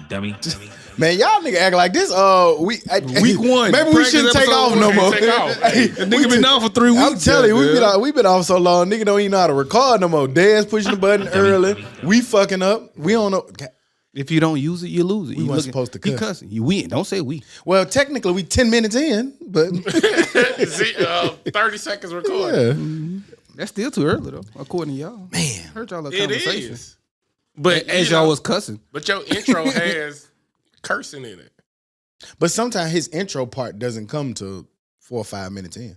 Dummy. Man, y'all nigga act like this. Week one. Maybe we shouldn't take off no more. Hey, the nigga been off for 3 weeks. I'm telling you, we been off so long. Nigga don't even know how to record no more. Dad's pushing the button early. We fucking up. We don't know. If you don't use it, you lose it. We weren't supposed to cuss. He cussing. You win. Don't say we. Well, technically, we 10 minutes in, but 30 seconds recorded. yeah. That's still too early though, according to y'all. Man, Heard y'all a It conversation. is. But As y'all was cussing. But your intro has cursing in it. but sometimes his intro part doesn't come to 4 or 5 minutes in.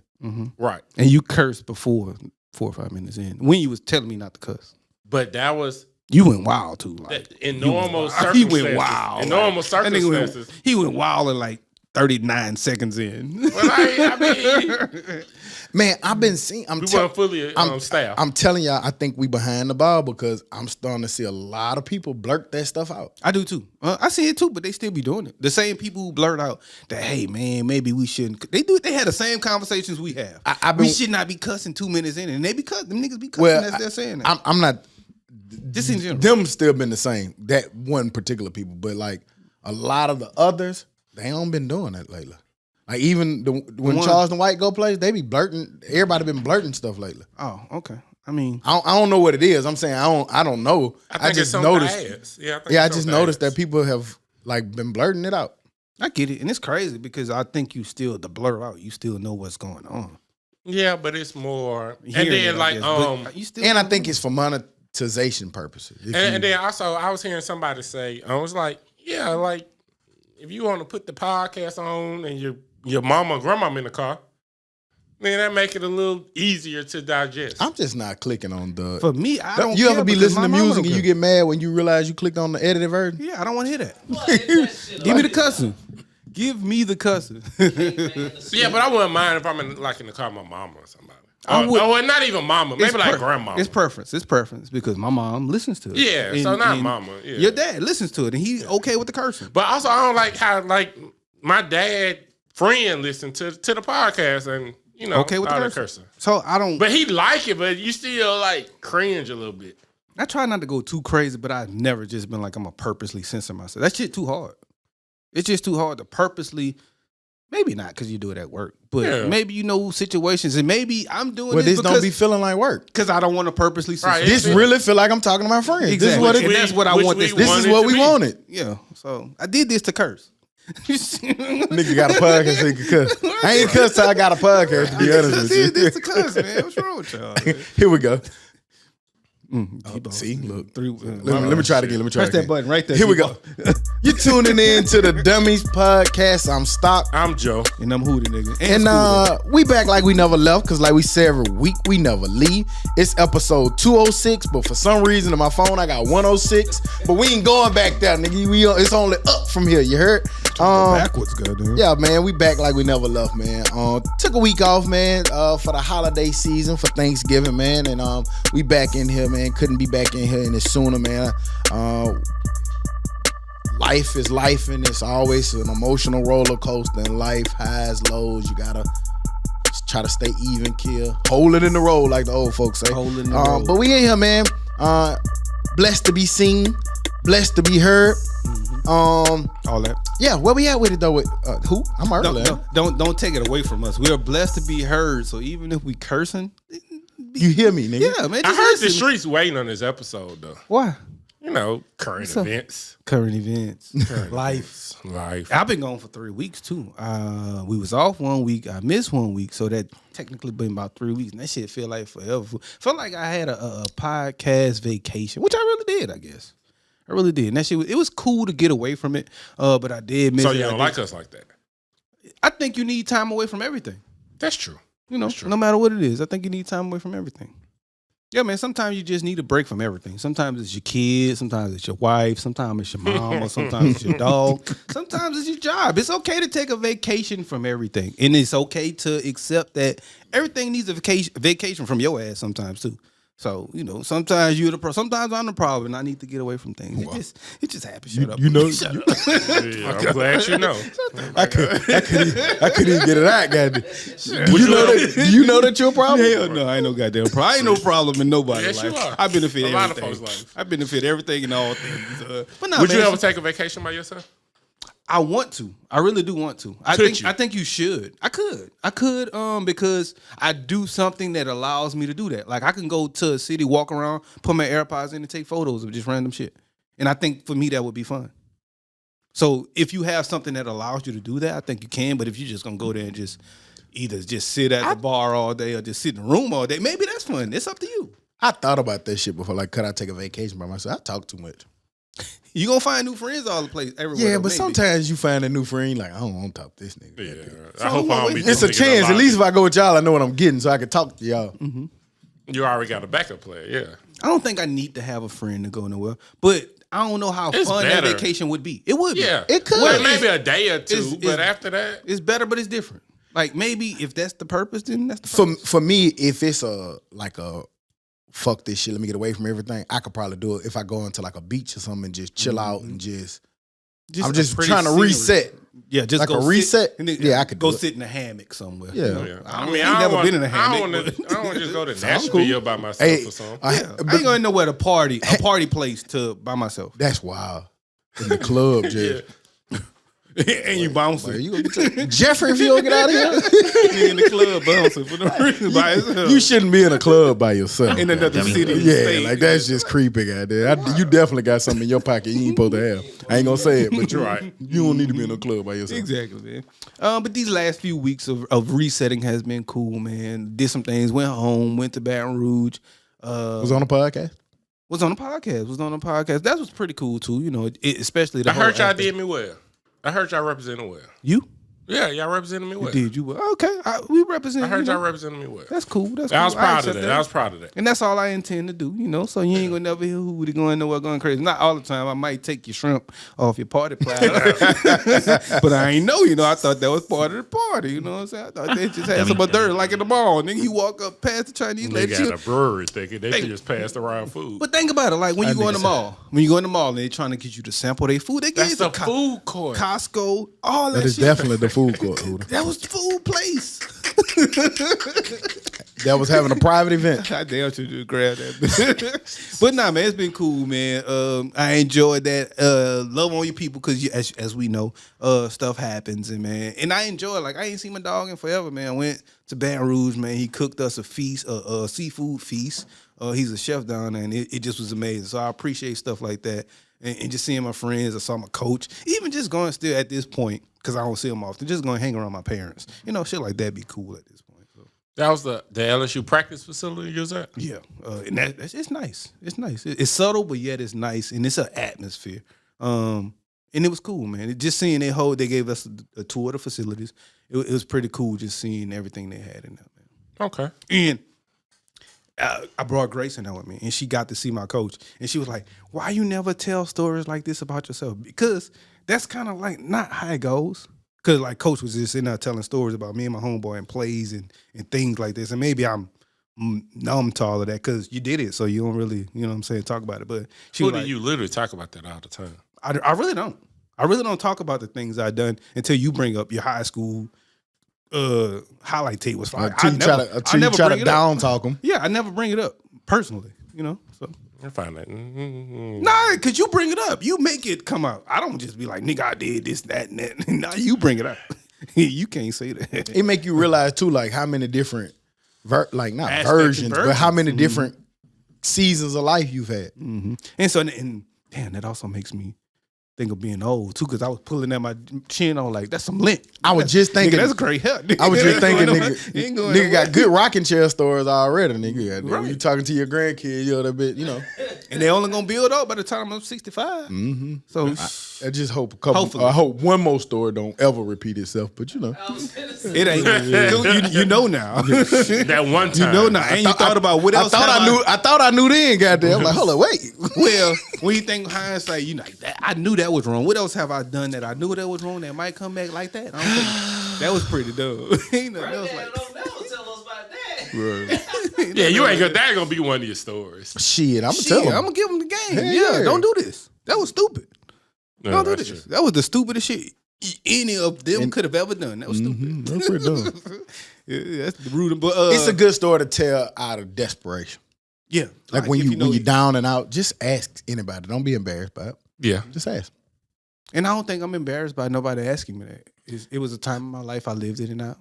Right. And you cursed before 4 or 5 minutes in. When you was telling me not to cuss. But that was You went wild too. Like, in normal He circumstances. went wild. In normal That circumstances. nigga he went wild in like 39 seconds in. Well, I mean, Man, I've been seeing. we weren't fully staffed. I'm telling y'all, I think we behind the ball because I'm starting to see a lot of people blurt that stuff out. I do too. I see it too, but they still be doing it. The same people who blurt out that, hey man, maybe we shouldn't. They do it. They had the same conversations we have. We should not be cussing 2 minutes in, and they be cussing. Them niggas be cussing as they're saying that. I'm not. Just in general. Them still been the same. That one particular people, but like a lot of the others, they ain't been doing that lately. Like even when Charles and White go plays, they be blurting. Everybody been blurting stuff lately. Oh, okay. I mean, I don't know what it is. I'm saying I don't know. I just it's noticed. I I just noticed that people have like been blurting it out. I get it, and it's crazy because I think you still the blur out. You still know what's going on. Yeah, but it's more. And Hearing then it, like you still And I think it's for monetization purposes. and then also I was hearing somebody say, I was like, yeah, like if you want to put the podcast on and your mama or grandmama in the car, then that make it a little easier to digest. I'm just not clicking on the. For me, I don't. You care ever be because listening to my mama music don't and you care. get mad when you realize you clicked on the edited version? Yeah, I don't want to hear that. Give me the cussing. Give me the cussing. Yeah, but I wouldn't mind if I'm in the car with my mama or somebody. I would- Or not even mama, maybe like grandma. It's preference. It's preference because my mom listens to it. Yeah, so not mama. Yeah. Your dad listens to it, and he's okay with the cursing. But also, I don't like how like my dad friend listened to the podcast and Okay with the all cursing. So I don't. But he like it, but you still like cringe a little bit. I try not to go too crazy, but I've never just been like I'm gonna purposely censor myself. That shit too hard. It's just too hard to purposely. Maybe not because you do it at work, but maybe situations, and maybe I'm doing Well, this this because, don't be feeling like work. because I don't want to purposely censor. Right, myself. This really feel like I'm talking to my friends. This is Exactly. what it And that's what I want this. This is what we wanted. Yeah. So I did this to curse. Nigga got a podcast so he can cuss. I ain't cuss till I got a podcast, to be honest I with did you. this to curse, man. What's wrong with y'all? Man? Here we go. See, look. Three. Let me try it again. Let me try Press it that again. button right there. Here we go. You're tuning in to the Dummies podcast. I'm Stock. I'm Joe. And I'm Hootie, nigga. And we back like we never left, because like we say every week, we never leave. It's episode 206, but for some reason on my phone I got 106. But we ain't going back there, nigga. It's only up from here. You heard? backwards, goddamn. Yeah, man, we back like we never left, man. Took a week off, man, for the holiday season, for Thanksgiving, man, and we back in here, man. Couldn't be back in here any sooner, man. Life is life, and it's always an emotional roller coaster in life, highs, lows. You gotta just try to stay even, kill, hold it in the road, like the old folks say. Hold it in the road. But we in here, man. Blessed to be seen, blessed to be heard. All that. Yeah, where we at with it though? With who? I'm early. Don't take it away from us. We are blessed to be heard. So even if we cursing, You hear me, nigga? yeah, man. I just heard listen. the streets waiting on this episode though. Why? Current What's up? events. Current events, life. Life. I've been gone for 3 weeks too. We was off 1 week. I missed 1 week, so that technically been about 3 weeks. And that shit feel like forever. Felt like I had a podcast vacation, which I really did. I guess I really did. And that shit, it was cool to get away from it. But I did miss. So it. you don't like us like that? I think you need time away from everything. That's true. No matter what it is, I think you need time away from everything. Yeah, man, sometimes you just need a break from everything. Sometimes it's your kids, sometimes it's your wife, sometimes it's your mom, or sometimes it's your dog. Sometimes it's your job. It's okay to take a vacation from everything. And it's okay to accept that everything needs a vacation from your ass sometimes too. So, you know, sometimes you're the sometimes I'm the problem and I need to get away from things. It just happens. Shut up. You know, Shut up. Yeah, I'm glad you know. I couldn't even get it out, goddamn. Do you know that you're a problem? Hell no, I ain't no goddamn problem. I ain't no problem in nobody's Yes, you life. are. I benefit A everything. lot of folks' life. I benefit everything and all things. But no, Would man, you ever take a vacation by yourself? I want to. I really do want to. I think you should. I could because I do something that allows me to do that. Like I can go to a city, walk around, put my AirPods in and take photos of just random shit. And I think for me that would be fun. So if you have something that allows you to do that, I think you can. But if you're just gonna go there and just either just sit at the bar all day or just sit in the room all day, maybe that's fun. It's up to you. I thought about that shit before. Like, could I take a vacation by myself? I talk too much. You gonna find new friends all the place everywhere. Yeah, though, but maybe. sometimes you find a new friend, like, I don't want to talk to this nigga. Yeah. I hope I don't be. It's a chance. At least if I go with y'all, I know what I'm getting, so I can talk to y'all. Mm-hmm. You already got a backup player. Yeah. I don't think I need to have a friend to go nowhere, but I don't know how It's fun better. that vacation would be. It would be. Yeah. It could. Well, maybe a day or two, it's- but after that, It's better, but it's different. Like maybe if that's the purpose, then that's the purpose. For me, if it's a fuck this shit, let me get away from everything, I could probably do it if I go into like a beach or something and just chill out and I'm just trying to reset. Yeah, just Like go a reset? Sit, and then, yeah, I could go do it. sit in a hammock somewhere. Yeah. You know? yeah. I ain't never want, been in a I hammock. don't want to just go to Sounds Nashville cool. by myself Hey, or something. I ain't going nowhere to party, a party place to by myself. That's wild. In the club, just. And you bouncing. Like, you gonna get Jeffrey, if you don't get out of here, You in the club bouncing for no reason by yourself. you shouldn't be in a club by yourself. in another city. Yeah, state. like that's just creepy, goddamn. You definitely got something in your pocket you ain't supposed to have. I ain't gonna say it, but you're right. You don't need to be in a club by yourself. Exactly, man. But these last few weeks of resetting has been cool, man. Did some things, went home, went to Baton Rouge. Was on a podcast. Was on the podcast. That was pretty cool too. You know, especially the I heard whole y'all aspect. did me well. I heard y'all represented well. You? Yeah, y'all represented me well. Did you? Okay, we represent. I heard you y'all know. represented me well. That's cool. That's I cool. was proud of accept that. I was proud of that. And that's all I intend to do, you know. So you ain't gonna never hear Hootie going nowhere going crazy. Not all the time. I might take your shrimp off your party platter. But I ain't know, you know. I thought that was part of the party, you know what I'm saying? I thought they just had some dirt like in the mall. Nigga, you walk up past the Chinese They lady. got a brewery thinking they just passed around food. But think about it, like when you go in the mall. When you go in the mall and they trying to get you to sample their food, they get That's you the to food court. Costco, all that, That is shit. definitely the food court. Hooter. That was the food place. That was having a private event. I damn sure just grab that. But nah, man, it's been cool, man. I enjoyed that. Love on your people because, as we know, stuff happens, and I enjoy it. Like I ain't seen my dog in forever, man. I went to Baton Rouge, man. He cooked us a feast, a seafood feast. He's a chef down there, and it just was amazing. So I appreciate stuff like that, and just seeing my friends. I saw my coach, even just going still at this point because I don't see them often. Just going to hang around my parents, you know, shit like that be cool at this point. So. That was the LSU practice facility you was at? Yeah, and it's nice. It's nice. It's subtle, but yet it's nice, and it's an atmosphere. And it was cool, man. Just seeing they gave us a tour of the facilities. It was pretty cool just seeing everything they had in there, man. Okay. And I brought Grace in there with me, and she got to see my coach, and she was like, "Why you never tell stories like this about yourself?" Because that's kind of like not how it goes. Because like Coach was just in there telling stories about me and my homeboy and plays and things like this, and maybe I'm numb to all of that because you did it, so you don't really, you know what I'm saying, talk about it. But she was like, you literally talk about that all the time. I really don't. I really don't talk about the things I done until you bring up your high school highlight tape was fire. Until you try to down talk them. Yeah, I never bring it up personally, you know. So I find that. nah, cause you bring it up, you make it come out. I don't just be like, nigga, I did this, that, and that. Nah, you bring it up. You can't say that. It make you realize too, like how many different, Aspects versions, and but how many different seasons of life you've had. Mm-hmm. And so, and damn, that also makes me think of being old too, because I was pulling at my chin on like that's some lint. I was just thinking Nigga, that's great hair. I was just thinking, Ain't going nigga got nowhere. good rocking chair stories already, nigga. Right. When you talking to your grandkids, you're a bit, you know. And they only gonna build up by the time I'm 65. Mm-hmm. So I just hope a couple. Hopefully. I hope one more story don't ever repeat itself. But you know, it ain't. You know now. That one time. You know now. And you thought about what else? I thought I knew then. Goddamn, I'm like, hold on, wait. Well, when you think hindsight, you know that I knew that was wrong. What else have I done that I knew that was wrong that might come back like that? I don't think that was pretty dumb. You know, that was like, don't never tell us about that. Yeah, you ain't gonna. That ain't gonna be one of your stories. Shit, I'm gonna tell him. I'm gonna give him the game. Hell Yeah, yeah. don't do this. That was stupid. No, Don't do that's this. true. That was the stupidest shit any of them could have ever done. That was stupid. That's pretty dumb. Yeah, that's the rude. But It's a good story to tell out of desperation. yeah, Like when if you know when you're down and out, just ask anybody. Don't be embarrassed by it. Yeah. Just ask. And I don't think I'm embarrassed by nobody asking me that. It was a time in my life I lived it and out.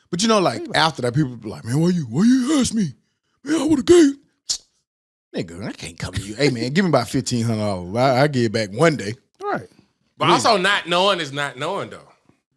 But you know, like after that, people be like, "Man, why you ask me? Man, I would have gave." Nigga, I can't come to you. Hey man, give me about $1,500. I give it back one day. All right. But also, not knowing is not knowing though,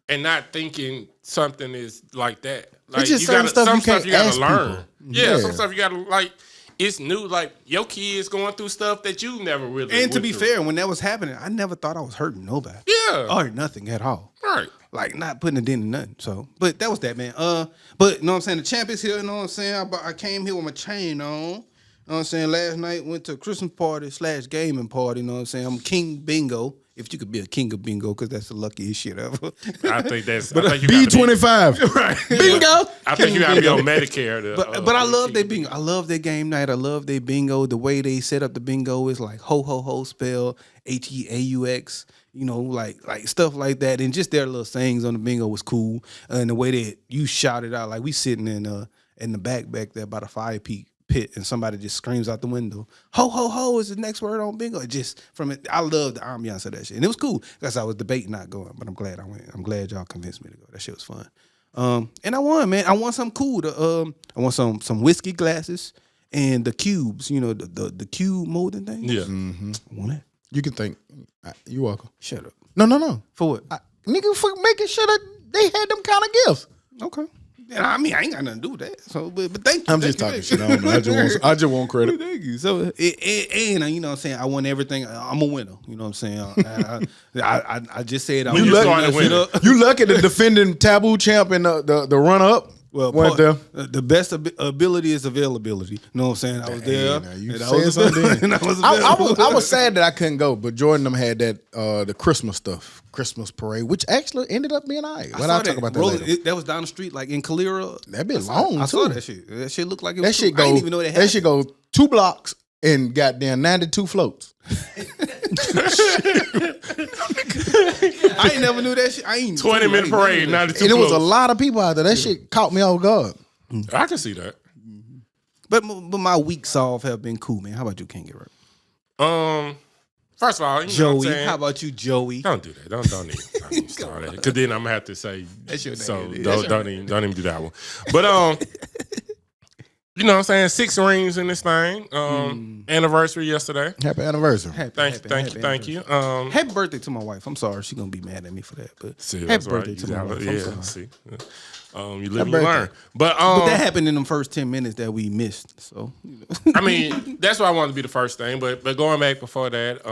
and not thinking something is like that. Like just certain stuff you can't gotta ask learn. people. Yeah, Yeah. some stuff you gotta like. It's new. Like your kids going through stuff that you never really. And to went be through. fair, when that was happening, I never thought I was hurting nobody. Yeah. Or nothing at all. Right. Like not putting a dent in nothing. So, but that was that, man. But you know what I'm saying? The champ is here, you know what I'm saying? I came here with my chain on. You know what I'm saying? Last night went to a Christmas party / gaming party, you know what I'm saying? I'm King Bingo. If you could be a king of bingo, because that's the luckiest shit ever. I think that's. I think you gotta be- B25. Right. Bingo. I think you gotta be on Medicare. But I love their bingo. I love their game night. I love their bingo. The way they set up the bingo is like ho ho ho spell HEAUX. You know, like stuff like that, and just their little sayings on the bingo was cool. And the way that you shouted out, like we sitting in the back there by the fire pit, and somebody just screams out the window, "Ho ho ho!" is the next word on bingo. It just from it, I love the ambiance of that shit, and it was cool because I was debating not going, but I'm glad I went. I'm glad y'all convinced me to go. That shit was fun. And I won, man. I won something cool. I won some whiskey glasses and the cubes. You know, the cube molding thing. Yeah. I won that. You can think. You're welcome. Shut up. No. For what? Nigga, for making sure that they had them kind of gifts. Okay. Yeah, I mean, I ain't got nothing to do with that. So, but thank you. I'm just talking shit. I don't know. I just want credit. Thank you. So, and you know what I'm saying, I won everything. I'm a winner. You know what I'm saying? I just said I'm When you started winning. You lucky the defending taboo champ and the runner up. Well, went there. The best ability is availability. You know what I'm saying? I was there. Now, you and I said was something. and I was available. I was sad that I couldn't go, but Jordan them had that the Christmas stuff, Christmas parade, which actually ended up being all right. But I'll talk about that later. That was down the street, like in Calera. That been long I too. saw that shit. That shit looked like it was That shit cool. go. I didn't even know they had that shit go 2 blocks and goddamn 92 floats. I ain't never knew that shit. I ain't 20-minute parade, 92 And it was a floats. lot of people out there. That shit caught me off guard. I can see that. But my weeks off have been cool, man. How about you, King Get Right? First of all, you know what I'm Joey, saying? how about you, Joey? Don't do that. Don't even start that. Because then I'm gonna have to say. That's your name. So That's don't even do that one. But you know what I'm saying? 6 rings in this thing. Anniversary yesterday. Happy anniversary. Thank you. Happy birthday to my wife. I'm sorry, she's gonna be mad at me for that. But See, happy that's birthday right. to my wife. I'm Yeah. sorry. See, you live and you birthday. learn. But But that happened in the first 10 minutes that we missed. So you know. I mean, that's why I wanted to be the first thing. But going back before that,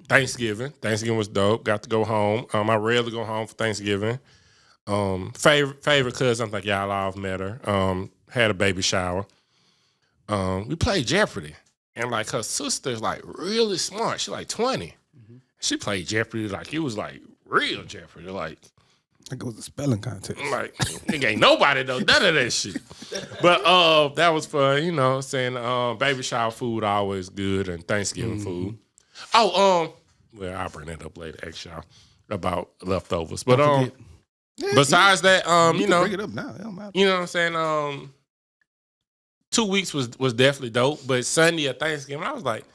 Thanksgiving. Thanksgiving was dope. Got to go home. I rarely go home for Thanksgiving. Favorite cousin, I think y'all all met her. Had a baby shower. We played Jeopardy. And like her sister's like really smart. She like 20. Mm-hmm. She played Jeopardy like it was like real Jeopardy. Like it was a spelling contest. Like, nigga ain't nobody know none of that shit. But that was fun, you know, saying baby shower food always good and Thanksgiving food. Oh, well, I'll bring that up later, y'all, about leftovers. But besides that, you know, bring it up now. It don't matter. You know what I'm saying? 2 weeks was definitely dope, but Sunday at Thanksgiving, I was like,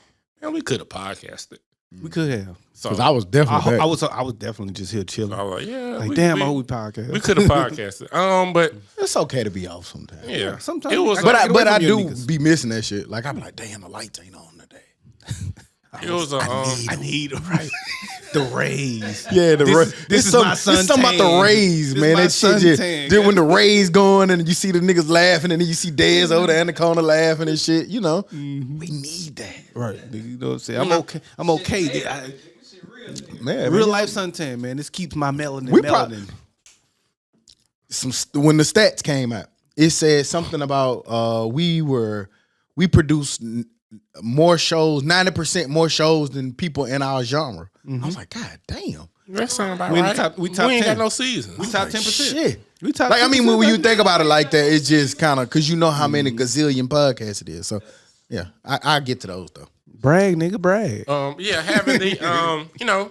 man, we could have podcasted. We could have. Because I was definitely I was definitely just here chilling. I was like, yeah. Like, damn, I hope we podcast. We could have podcasted. But it's okay to be off sometimes. yeah, sometimes. it was. But Get away I from your do niggas. be missing that shit. Like I'm like, damn, the lights ain't on today. It was I need right. The rays. Yeah, This is my it's something about the suntan. rays, This man. my That shit just, suntan, then when the rays going and you see the niggas laughing and then you see Dez over there in the corner laughing and shit, you know. We need that. Right. You know what I'm saying? I'm okay. I'm okay. Man, Real man. life suntan, man. This keeps my melanin. We melanin. When the stats came out, it said something about we produced more shows, 90% more shows than people in our genre. I was like, God damn. That sound about We in right. the top- we we top ain't 10. got no seasons. We top Like, 10%. shit. We top Like, I mean, 10%, when you baby. think about it like that, it's just kind of, because you know how many gazillion podcasts it is. So, yeah, I get to those, though. Brag, nigga, brag. Yeah, having the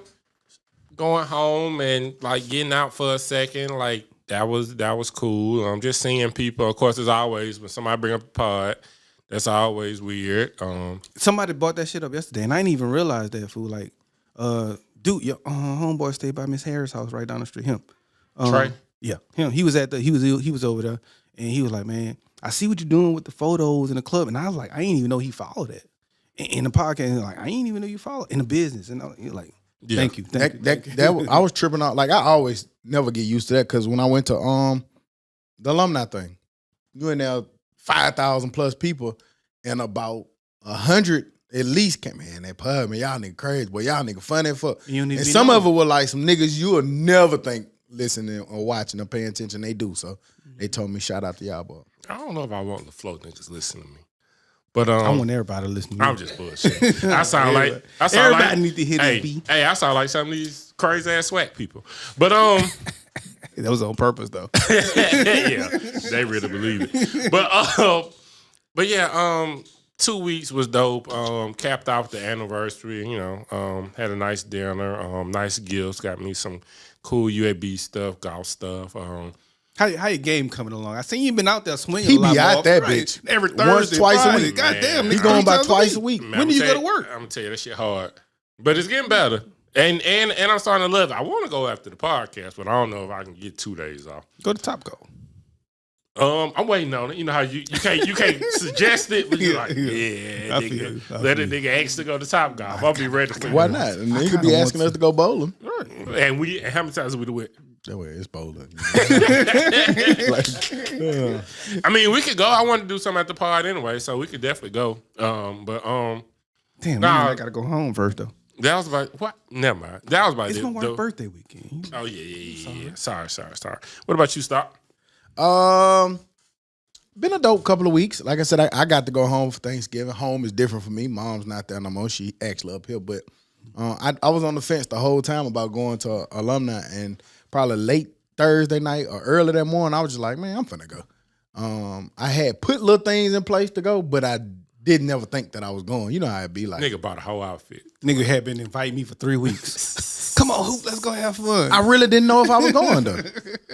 going home and like getting out for a second, like that was cool. Just seeing people. Of course, as always, when somebody bring up the pod, that's always weird. Somebody bought that shit up yesterday, and I didn't even realize that, fool. Like, dude, your homeboy stayed by Miss Harris' house right down the street. Him, Trey? Yeah, him. He was over there, and he was like, "Man, I see what you're doing with the photos in the club," and I was like, "I didn't even know he followed that in the podcast." And like, I didn't even know you followed in the business, and he like, Yeah. thank you. I was tripping out. Like, I always never get used to that, because when I went to the alumni thing, you in there 5,000 plus people, and about 100 at least came, man, that pub, man, y'all nigga crazy, boy, y'all nigga funny as fuck. And some of it were like some niggas you will never think listening or watching or paying attention. They do. So they told me, shout out to y'all, boy. I don't know if I want the flow niggas listen to me, but I want everybody to listen to me. I'm just bullshit. I sound like Everybody need to hear this beat. Hey, I sound like some of these crazy ass swag people. But That was on purpose though. yeah, they really believe it. But yeah, 2 weeks was dope. Capped off the anniversary. Had a nice dinner. Nice gifts. Got me some cool UAB stuff, golf stuff. How your game coming along? I seen you been out there swinging. He a lot be out more, that right? bitch every once, Thursday, twice a Friday. week. God Man. damn, He nigga, going 3 about times twice a week. Man, When I'm do you gonna go to work? I'm gonna tell you that shit hard, but it's getting better. And I'm starting to love it. I want to go after the podcast, but I don't know if I can get 2 days off. Go to Top Go. I'm waiting on it. You know how you can't suggest it, but you're like, yeah, I feel you. nigga, I let feel a nigga ask to go to Top Golf. I'll be ready for Why it. not? And they could be asking us to go bowling. And how many times we do it? That way it's bowling. I mean, we could go. I wanted to do something at the pod anyway, so we could definitely go. Damn, Nah. man, I gotta go home first though. That was about what? Never mind. That was about It's it. my wife's birthday weekend. Oh yeah. Sorry. What about you, Stop? Been a dope couple of weeks. Like I said, I got to go home for Thanksgiving. Home is different for me. Mom's not there no more. She actually up here, but I was on the fence the whole time about going to alumni, and probably late Thursday night or early that morning, I was just like, man, I'm finna go. I had put little things in place to go, but I didn't never think that I was going. You know how it'd be like. Nigga bought a whole outfit. Nigga had been inviting me for 3 weeks. Come on, Hoop, let's go have fun. I really didn't know if I was going though.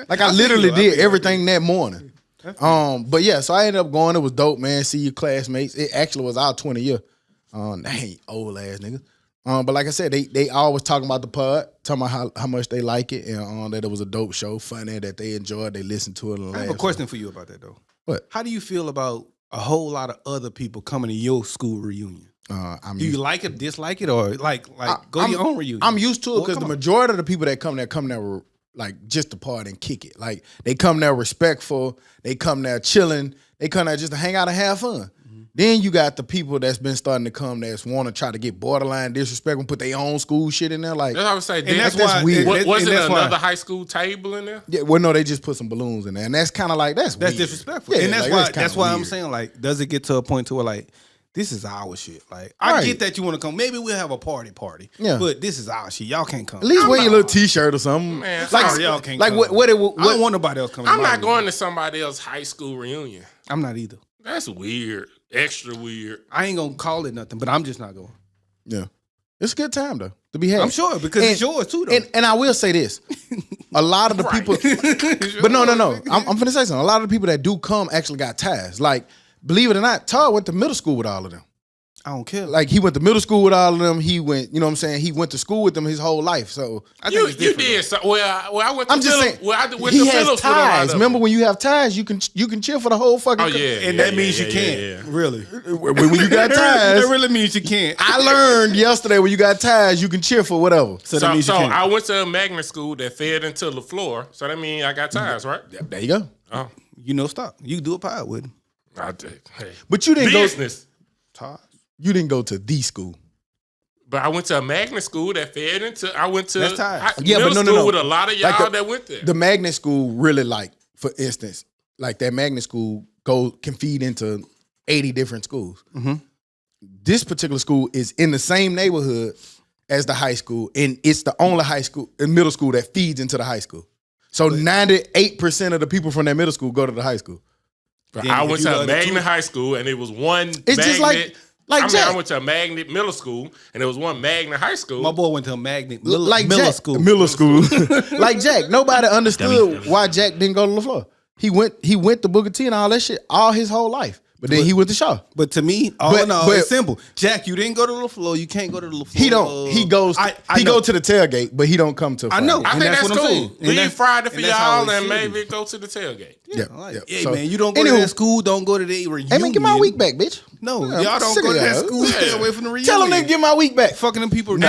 Like I literally did everything that morning. But yeah, so I ended up going. It was dope, man. See your classmates. It actually was our 20 year. They ain't old ass niggas. But like I said, they always talking about the pod, talking about how much they like it, and that it was a dope show, funny, that they enjoyed, they listened to it and I have a laughed. question for you about that though. What? How do you feel about a whole lot of other people coming to your school reunion? I'm Do you like it, dislike it, or like go to your own reunion? I'm used to it Well, because the come on. majority of the people that come there were like just to party and kick it. Like they come there respectful, they come there chilling, they come there just to hang out and have fun. Then you got the people that's been starting to come that's want to try to get borderline disrespectful, put their own school shit in there. Like, That's what I would say. And that's that's why weird. Wasn't that's why- another high school table in there? yeah, well, no, they just put some balloons in there, and that's kind of like that's weird. disrespectful. Yeah, and that's like, why kinda I'm weird. saying, like, does it get to a point to where like this is our shit? Like, I Right. get that you want to come. Maybe we'll have a party. Yeah. But this is our shit. Y'all can't come. At least wear your little T-shirt or something. Man, like, sorry, y'all can't like come. what I don't want nobody else coming. I'm to my not reunion. going to somebody else's high school reunion. I'm not either. That's weird. Extra weird. I ain't gonna call it nothing, but I'm just not going. Yeah, it's a good time though to be had. I'm sure because it's yours too, though. And I will say this: a lot of the Right. people, but no. I'm finna say something. A lot of the people that do come actually got ties. Like, believe it or not, Todd went to middle school with all of them. I don't care. Like, he went to middle school with all of them. He went, you know what I'm saying? He went to school with them his whole life. So I think it's You different, did. So, well, I went to I'm just Phillips. saying, Well, I went he to has Phillips with a lot ties. of Remember them. when you have ties, you can chill for the whole fucking. Oh, yeah. and yeah, that means yeah, you yeah, can't. yeah. Really. When you got ties, That really means you can't. I learned yesterday when you got ties, you can cheer for whatever. So that means you can't. I went to a magnet school that fed into the floor. So that means I got ties, right? There you go. Oh, You know, stop. You do a pod with him. I did. Hey. But you didn't Business. Todd. You didn't go to the school. But I went to a magnet school that fed into. I went to That's ties. Yeah, middle but no. school with a lot of y'all Like that went there. The magnet school really, like, for instance, like that magnet school can feed into 80 different schools. this particular school is in the same neighborhood as the high school, and it's the only high school and middle school that feeds into the high school. So 98% of the people from that middle school go to the high school. I went to a magnet high school, and it was one It's magnet. just like Jack. I went to a magnet middle school, and there was one magnet high school. My boy went to a magnet Like middle Jack, school. Middle school. Like Jack. Nobody understood why Jack didn't go to LaFleur. He went to Booker T and all that shit all his whole life. But then he went to Shaw. But to me, it's simple. Jack, you didn't go to the floor. You can't go to the floor. He don't. He goes. He go to the tailgate, but he don't come to. I know. I think that's what I'm cool. saying. Leave Friday for and that's how y'all, it and should maybe go to the tailgate. Yeah. Hey, So, man, you don't go to that school. Don't go to the reunion. Hey man, get my week back, bitch. No, Yeah, y'all I'm don't sick go of to that y'all. school. Stay Yeah. away from the reunion. Tell them to get my week back. Fucking them people. And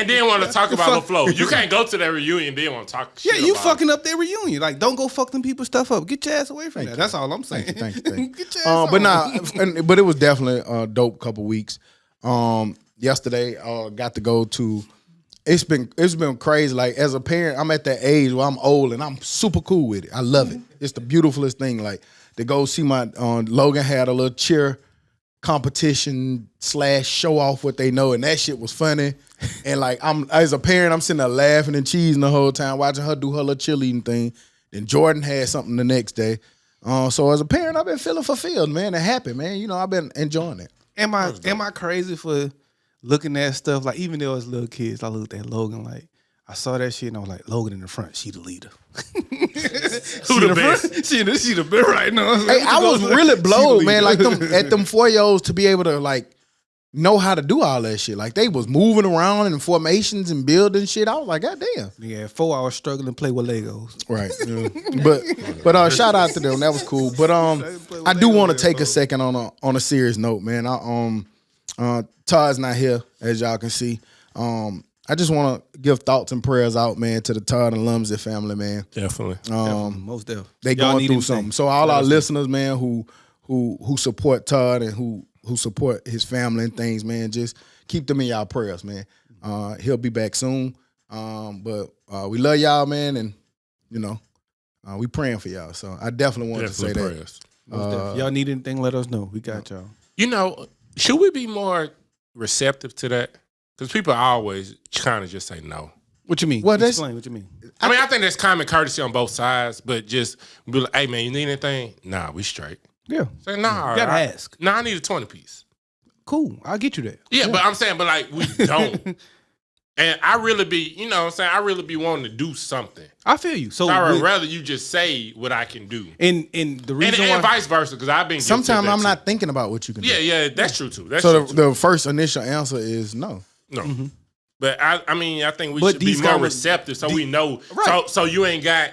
then want to talk about LaFleur. You can't go to that reunion. Then want to talk. Yeah, shit you about fucking up their reunion. Like, don't go fuck them people's stuff up. Get your ass away from that. That's all I'm saying. Thank you. Get your ass But on. but it was definitely a dope couple weeks. Yesterday, got to go to. It's been crazy. Like as a parent, I'm at that age where I'm old and I'm super cool with it. I love it. It's the beautifulest thing. Like to go see my Logan had a little cheer competition / show off what they know, and that shit was funny. And like as a parent, I'm sitting there laughing and cheesing the whole time, watching her do her little cheerleading thing. Then Jordan had something the next day. So as a parent, I've been feeling fulfilled, man, and happy, man. You know, I've been enjoying it. Am I crazy for looking at stuff like even though it's little kids? I looked at Logan like I saw that shit and I was like, Logan in the front, she the leader. Who the best? She the best right now. Hey, I was really blown, man. Like them 4-year-olds to be able to like know how to do all that shit. Like they was moving around in formations and building shit. I was like, God damn. Yeah, 4 hours struggling to play with Legos. Right. Yeah. But shout out to them. That was cool. But I do want to take a second on a serious note, man. Todd's not here, as y'all can see. I just want to give thoughts and prayers out, man, to the Todd and Lumsey family, man. Definitely. Most definitely. They going through something. So all our listeners, man, who support Todd and who support his family and things, man, just keep them in y'all prayers, man. He'll be back soon. But we love y'all, man, and you know, we praying for y'all. So I definitely wanted to say prayers. that. Y'all need anything, let us know. We got y'all. You know, should we be more receptive to that? Because people always kind of just say no. What you mean? Well, Explain what you mean. I mean, I think there's common courtesy on both sides, but just be like, hey, man, you need anything? Nah, we straight. Yeah. Say, nah. You gotta ask. Nah, I need a 20-piece. Cool. I'll get you that. Yeah, but I'm saying, but like, we don't. And I really be, you know what I'm saying? I really be wanting to do something. I feel you. So I would rather you just say what I can do. And the reason And why vice versa, because I've been sometimes I'm too. not thinking about what you can do. Yeah, that's true too. That's So true the first initial answer is no. No. But I mean, I think we But should be these more conver- receptive so we know. Right. So you ain't got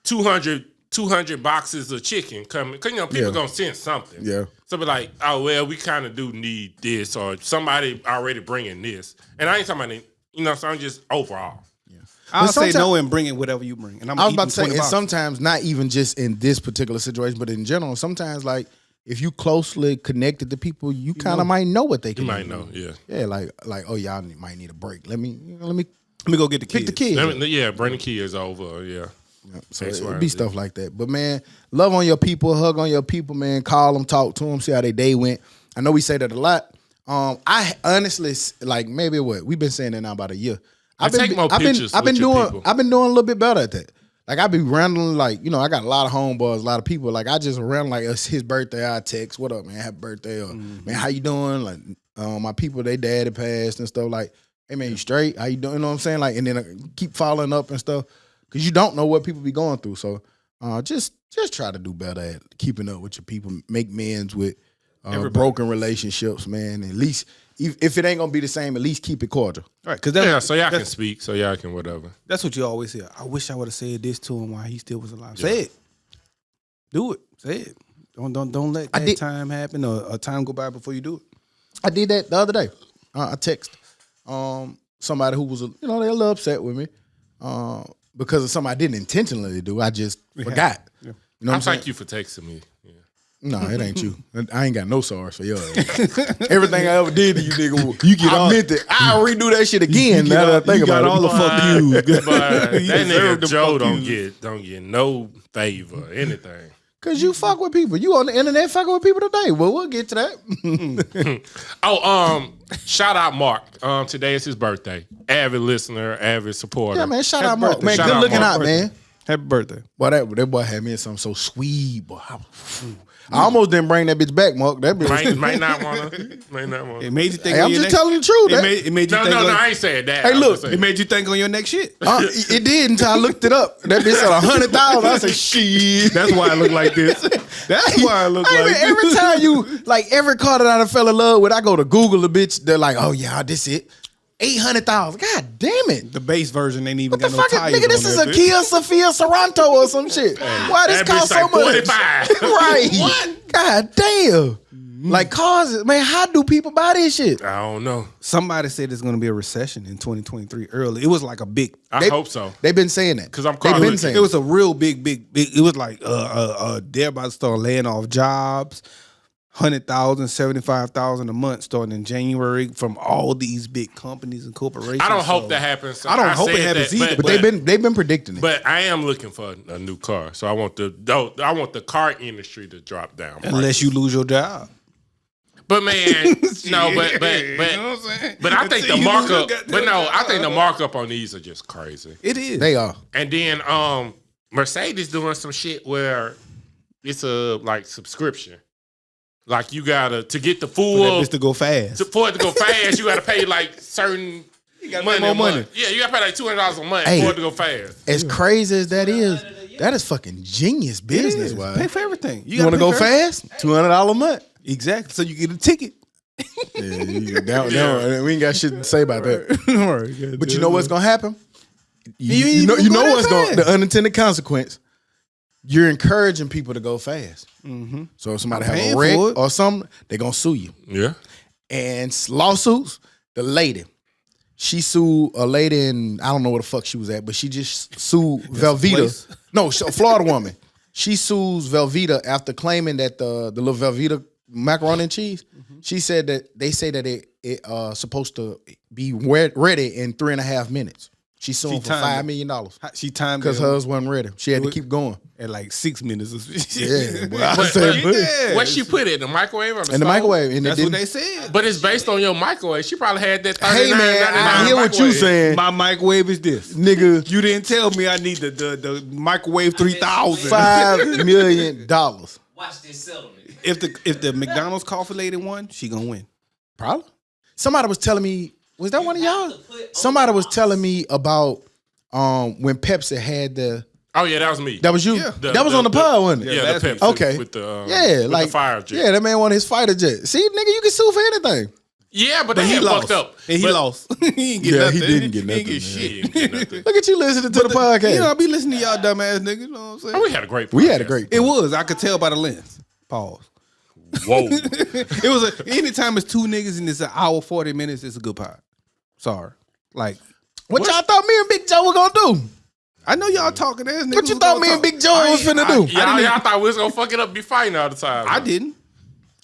200 boxes of chicken coming. Because, you know, people Yeah. going to send something. Yeah. So be like, oh, well, we kind of do need this, or somebody already bringing this. And I ain't talking about, you know, so I'm just overall. I'll But say no sometimes- and bring it whatever you bring. And I'm I was about to say, eating and 20 sometimes not even just in this particular situation, but in general, sometimes like if you closely connected to people, you kind of might know what they can You do. might know, yeah. Yeah, like oh y'all might need a break. Let me Let me go get the pick kids. the kids. Yeah, bring the kids over, yeah. So X, Y, it'd be Z. stuff like that. But man, love on your people, hug on your people, man. Call them, talk to them, see how their day went. I know we say that a lot. I honestly like maybe we've been saying that now about a year. I've been take more pictures I've been with your doing people. I've been doing a little bit better at that. Like I be random, like, you know, I got a lot of homeboys, a lot of people. Like I just random, like it's his birthday, I text, what up, man? Happy birthday, or man, how you doing? Like my people, they daddy passed and stuff. Like, hey man, you straight? How you doing? You know what I'm saying? Like, and then I keep following up and stuff because you don't know what people be going through. So just try to do better at keeping up with your people, make amends with broken relationships, man. At least if it ain't gonna be the same, at least keep it cordial. Right, because So y'all can speak, so y'all can whatever. that's what you always hear. I wish I would have said this to him while he still was alive. Say it. Do it. Say it. Don't let that time happen or a time go by before you do it. I did that the other day. I text somebody who was, they're a little upset with me because of something I didn't intentionally do. I just forgot. Yeah. You know what I'm saying? Thank you for texting me. Yeah. No, it ain't you. I ain't got no sorrows for yours. Everything I ever did to you, nigga, you get I meant it. I'll redo that shit again. Now that I think about it. all the fuck you. But that nigga the Joe fuck don't get no favor or anything. Cause you fuck with people. You on the internet fucking with people today. Well, we'll get to that. Shout out Mark. Today is his birthday. Avid listener, avid supporter. Yeah, man. Shout out Mark. birthday. Man, Shout good out looking Mark. out, man. Happy birthday. Boy, that boy had me in something so sweet, boy. I almost didn't bring that bitch back, Mark. That bitch. Might not wanna. It made you think. Hey, on I'm your just next, telling the truth. It made you No, think. I ain't saying that. Hey, I'm look, just saying. It made you think on your next shit. It did until I looked it up. That bitch said 100,000. I said, shit. That's why I look like this. That's why I look Hey, like man, every time you, like every car that I done fell in love with, I go to Google the bitch. They're like, oh yeah, this it. 800,000. God damn it. the base version ain't even What the got no fuck? tires Nigga, this on is there, a bitch. Kia Sophia Sorrento or some shit. Why this That cost bitch so like much? 45. Right. What? God damn. Like cars, man, how do people buy this shit? I don't know. Somebody said there's going to be a recession in 2023 early. It was like a big. I hope so. They've been saying that. 'Cause I'm They've calling been it. saying It was a real big. It was like they're about to start laying off jobs, 100,000, 75,000 a month starting in January from all these big companies and corporations. I don't hope So- that happens. I don't hope it said happens that, either, But they've been predicting it. But I am looking for a new car, so I want the car industry to drop down. Unless you lose your job. But man, no, but You know what I'm saying? but I think Until the you lose markup. your goddamn But no, I job. think the markup on these are just crazy. It is. They are. And then Mercedes doing some shit where it's a like subscription. Like you gotta to get the For full that bitch to go fast. for it to go fast, you gotta pay like certain gotta money. pay more a month. money. Yeah, you gotta pay like $200 a month Hey. for it to go fast. As crazy as that is fucking genius business. Pay Why? for everything. You want to go fast? $200 a month. Exactly. So you get a ticket. Yeah, we ain't got shit to say about that. But you know what's gonna happen? You You know, ain't you gonna know go what's that going fast. the unintended consequence. You're encouraging people to go fast. So if somebody I'm have paying a wreck for it. or something, they're gonna sue you. Yeah. And lawsuits, the lady, she sued a lady in, I don't know where the fuck she was at, but she just sued Velveeta. place? No, a Florida woman. She sues Velveeta after claiming that the little Velveeta macaroni and cheese. She said that they say that it supposed to be ready in 3.5 minutes. She sued for timed $5 million She timed because it hers wasn't ready. She had to keep going. at like 6 minutes. Or Yeah, well, I But, said, Yeah. what she put it in the microwave or the in the stove? microwave. And That's it what didn't, they said. But it's based on your microwave. She probably had that. Hey man, I hear what you microwave. saying, My microwave is this. nigga. You didn't tell me I need the microwave 3000. $5 million. Watch this settlement. If the McDonald's coffee lady won, she gonna win. Probably. Somebody was telling me, was that one of y'all? Somebody was telling me about when Pepsi had the. Oh yeah, that was me. That was you. Yeah. That was on the pod, wasn't it? Yeah, last the week. Pepsi Okay. with the Yeah, with like the fire jet. Yeah, that man wanted his fighter jet. See, nigga, you can sue for anything. Yeah, but But they he had lost. fucked up. And he But- lost. he didn't get Yeah, nothing. he didn't get He nothing, get man. shit. He didn't get nothing. Look at you listening to the podcast. You know, I be listening to y'all dumbass niggas. You know what I'm saying? Oh, we had a great. We had a podcast. great. It was. I could tell by the length. Pause. Whoa. It was anytime it's two niggas and it's an hour 40 minutes, it's a good pod. Sorry. Like, What y'all thought me and Big Joe were gonna do? I know y'all talking ass niggas. What you was thought gonna me and talk. Big Joe was finna do? Y'all thought we was gonna fuck it up, be fighting all the time. I didn't.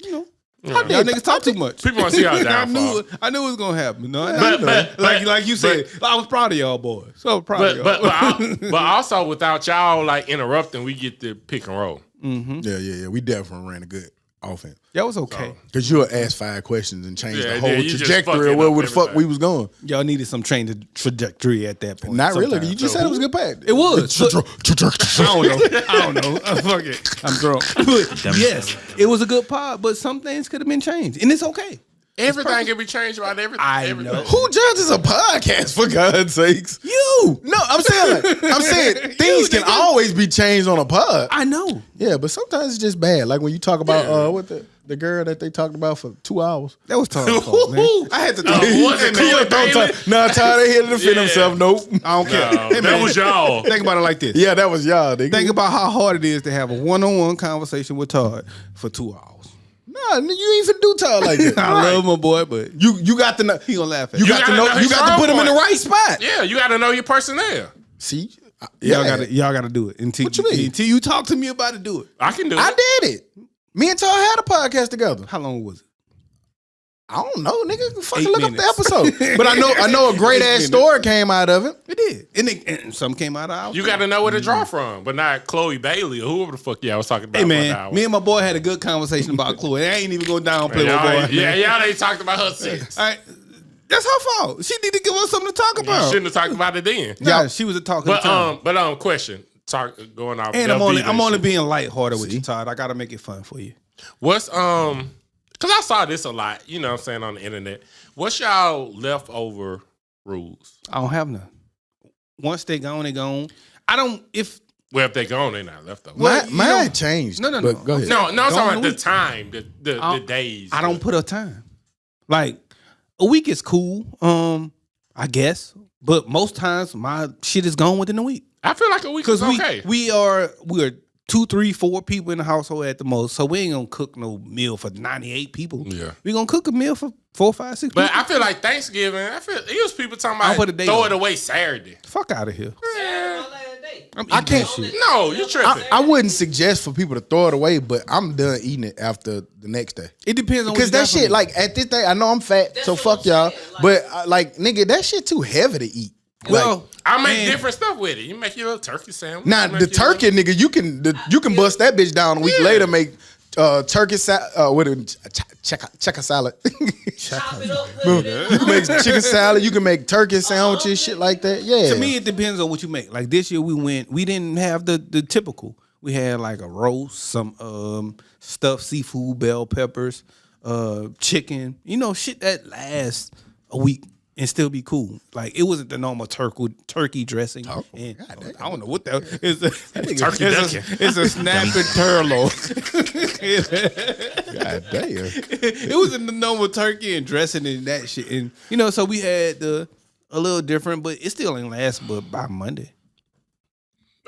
You know. Yeah. Y'all niggas talk too much. People want to see our I downfall. knew it was gonna happen. No, But- like you said, I was proud of y'all boys. So I was proud of y'all. But also without y'all like interrupting, we get to pick and roll. Yeah. We definitely ran a good offense. That was okay. Cause you'll ask 5 questions and change Yeah, the whole yeah, you just trajectory fucking of where up the fuck everything. we was going. Y'all needed some trajectory at that point. Not really. sometimes. You just said it was a good pack. It was. I Trajectory. don't know. Fuck it. I'm drunk. Yes, it was a good pod, but some things could have been changed, and it's okay. Everything can be changed about everything. I everything. know. Who judges a podcast for God's sakes? You. No, I'm saying things can nigga. always be changed on a pod. I know. Yeah, but sometimes it's just bad. Like when you talk about what the girl that they talked about for 2 hours. That was Tom's fault, man. I had to talk. Was it Corey Bailey? No, Ty, they had to defend Yeah. himself. Nope. I don't care. No, that was y'all. Think about it like this. Yeah, that was y'all. Nigga. Think about how hard it is to have a one-on-one conversation with Todd for 2 hours. Nah, you even do Ty like that. I love my boy, but You got to know. he gonna laugh at You me. got to gotta know. know You his got to strong put him in the point. right spot. Yeah, you got to know your personnel. See, Y'all gotta do it. What you mean? Until you talk to me about it, do it. I can do it. I did it. Me and Ty had a podcast together. How long was it? I don't know, nigga. Fucking 8 look minutes. up the episode. But I know a great 8 ass minutes. story came out of it. It did, and some came out of our. You got to know where to draw from, but not Chloe Bailey or whoever the fuck y'all was talking about. Hey for an man, hour. me and my boy had a good conversation about Chloe. I ain't even go down play with y'all, boy. ain't- yeah, y'all ain't talked about her since. All right, that's her fault. She need to give us something to talk You about. shouldn't have talked about it then. Yeah, she was a talking time. But question. Going off. And Del I'm Diva only shit. being lighthearted with you, Todd. I gotta make it fun for you. What's because I saw this a lot, you know what I'm saying, on the internet. What's y'all leftover rules? I don't have none. Once they gone, they gone. I don't. If Well, if they gone, they not leftover. Well, Mine changed. No. But go ahead. No, I'm Gone talking about a the week. time, the days. I don't put a time. Like a week is cool. I guess, but most times my shit is gone within a week. I feel like a week is okay. we are 2, 3, 4 people in the household at the most, so we ain't gonna cook no meal for 98 people. Yeah. We gonna cook a meal for 4, 5, 6 But people. I feel like Thanksgiving, it was people talking I'll about put a date throw on it it. away Saturday. Fuck out of here. My last day. I'm I eating can't- that shit. No, you're tripping. I wouldn't suggest for people to throw it away, but I'm done eating it after the next day. It depends on Because what you that got for shit, me. like at this day, I know I'm fat, That's so what fuck I'm y'all. saying, like- But like, nigga, that shit too heavy to eat. Well, I make and- different stuff with it. You make your little turkey sandwich. Now You make the your turkey, nigga, you can bust that bitch down a week Yeah. later. Make turkey salad with a checker salad. Chop it up, put it in. You can make chicken salad. You can make turkey sandwiches, shit like that. Yeah. To me, it depends on what you make. Like this year, we didn't have the typical. We had like a roast, some stuffed seafood, bell peppers, chicken. You know, shit that lasts a week and still be cool. Like it wasn't the normal turkey dressing. And I don't know what that is. Turkey ducking. It's a snapping turlough. God damn. It was in the normal turkey and dressing and that shit. And you know, so we had a little different, but it still ain't last but by Monday.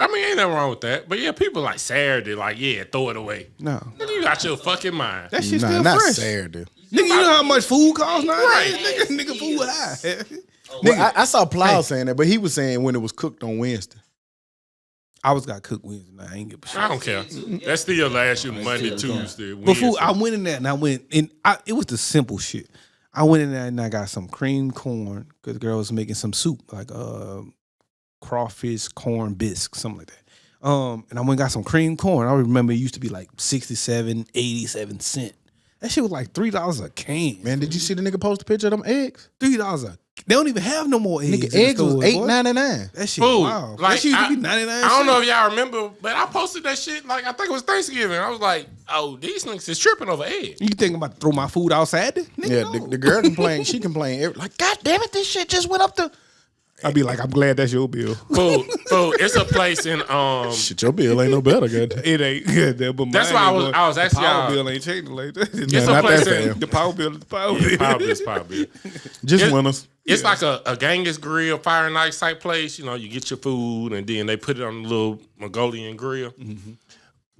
I mean, ain't nothing wrong with that. But yeah, people like Saturday, like, yeah, throw it away. No. Nigga, you got your fucking mind. That shit's Nah, still not fresh. Saturday. Nigga, you know how much food costs now? Right. Nigga, food high. Well, I saw Plow saying that, but he was saying when it was cooked on Wednesday. I was got cooked Wednesday night. I ain't give a shit. I don't care. That still lasts you Monday, Tuesday, But food, Wednesday. I went in there and it was the simple shit. I went in there and I got some cream corn because the girl was making some soup, like crawfish corn bisque, something like that. And I went and got some cream corn. I remember it used to be like 67, 87 cents. That shit was like $3 a can. Man, did you see the nigga post a picture of them eggs? $3 a. They don't even have no more eggs. Nigga, in the eggs was stores, boy. $8.99. That shit, Food. wow. Like, that shit used to I- be 99 I don't know cents. if y'all remember, but I posted that shit, like, I think it was Thanksgiving. I was like, oh, these niggas is tripping over eggs. You think I'm about to throw my food outside? Nigga, Yeah, no. the girl complained. She complained. Like, God damn it, this shit just went up to. I'd be like, I'm glad that's your bill. Food. It's a place in, Shit, your bill ain't no better, goddamn. It ain't good there, but That's mine why ain't going- I was asking the power y'all. bill ain't changing like that. It's Yeah, a not place that in, fast. The power bill is the power yeah, bill. probably. Just It- winners. It's like a Genghis grill, fire and ice type place. You know, you get your food and then they put it on a little Mongolian grill.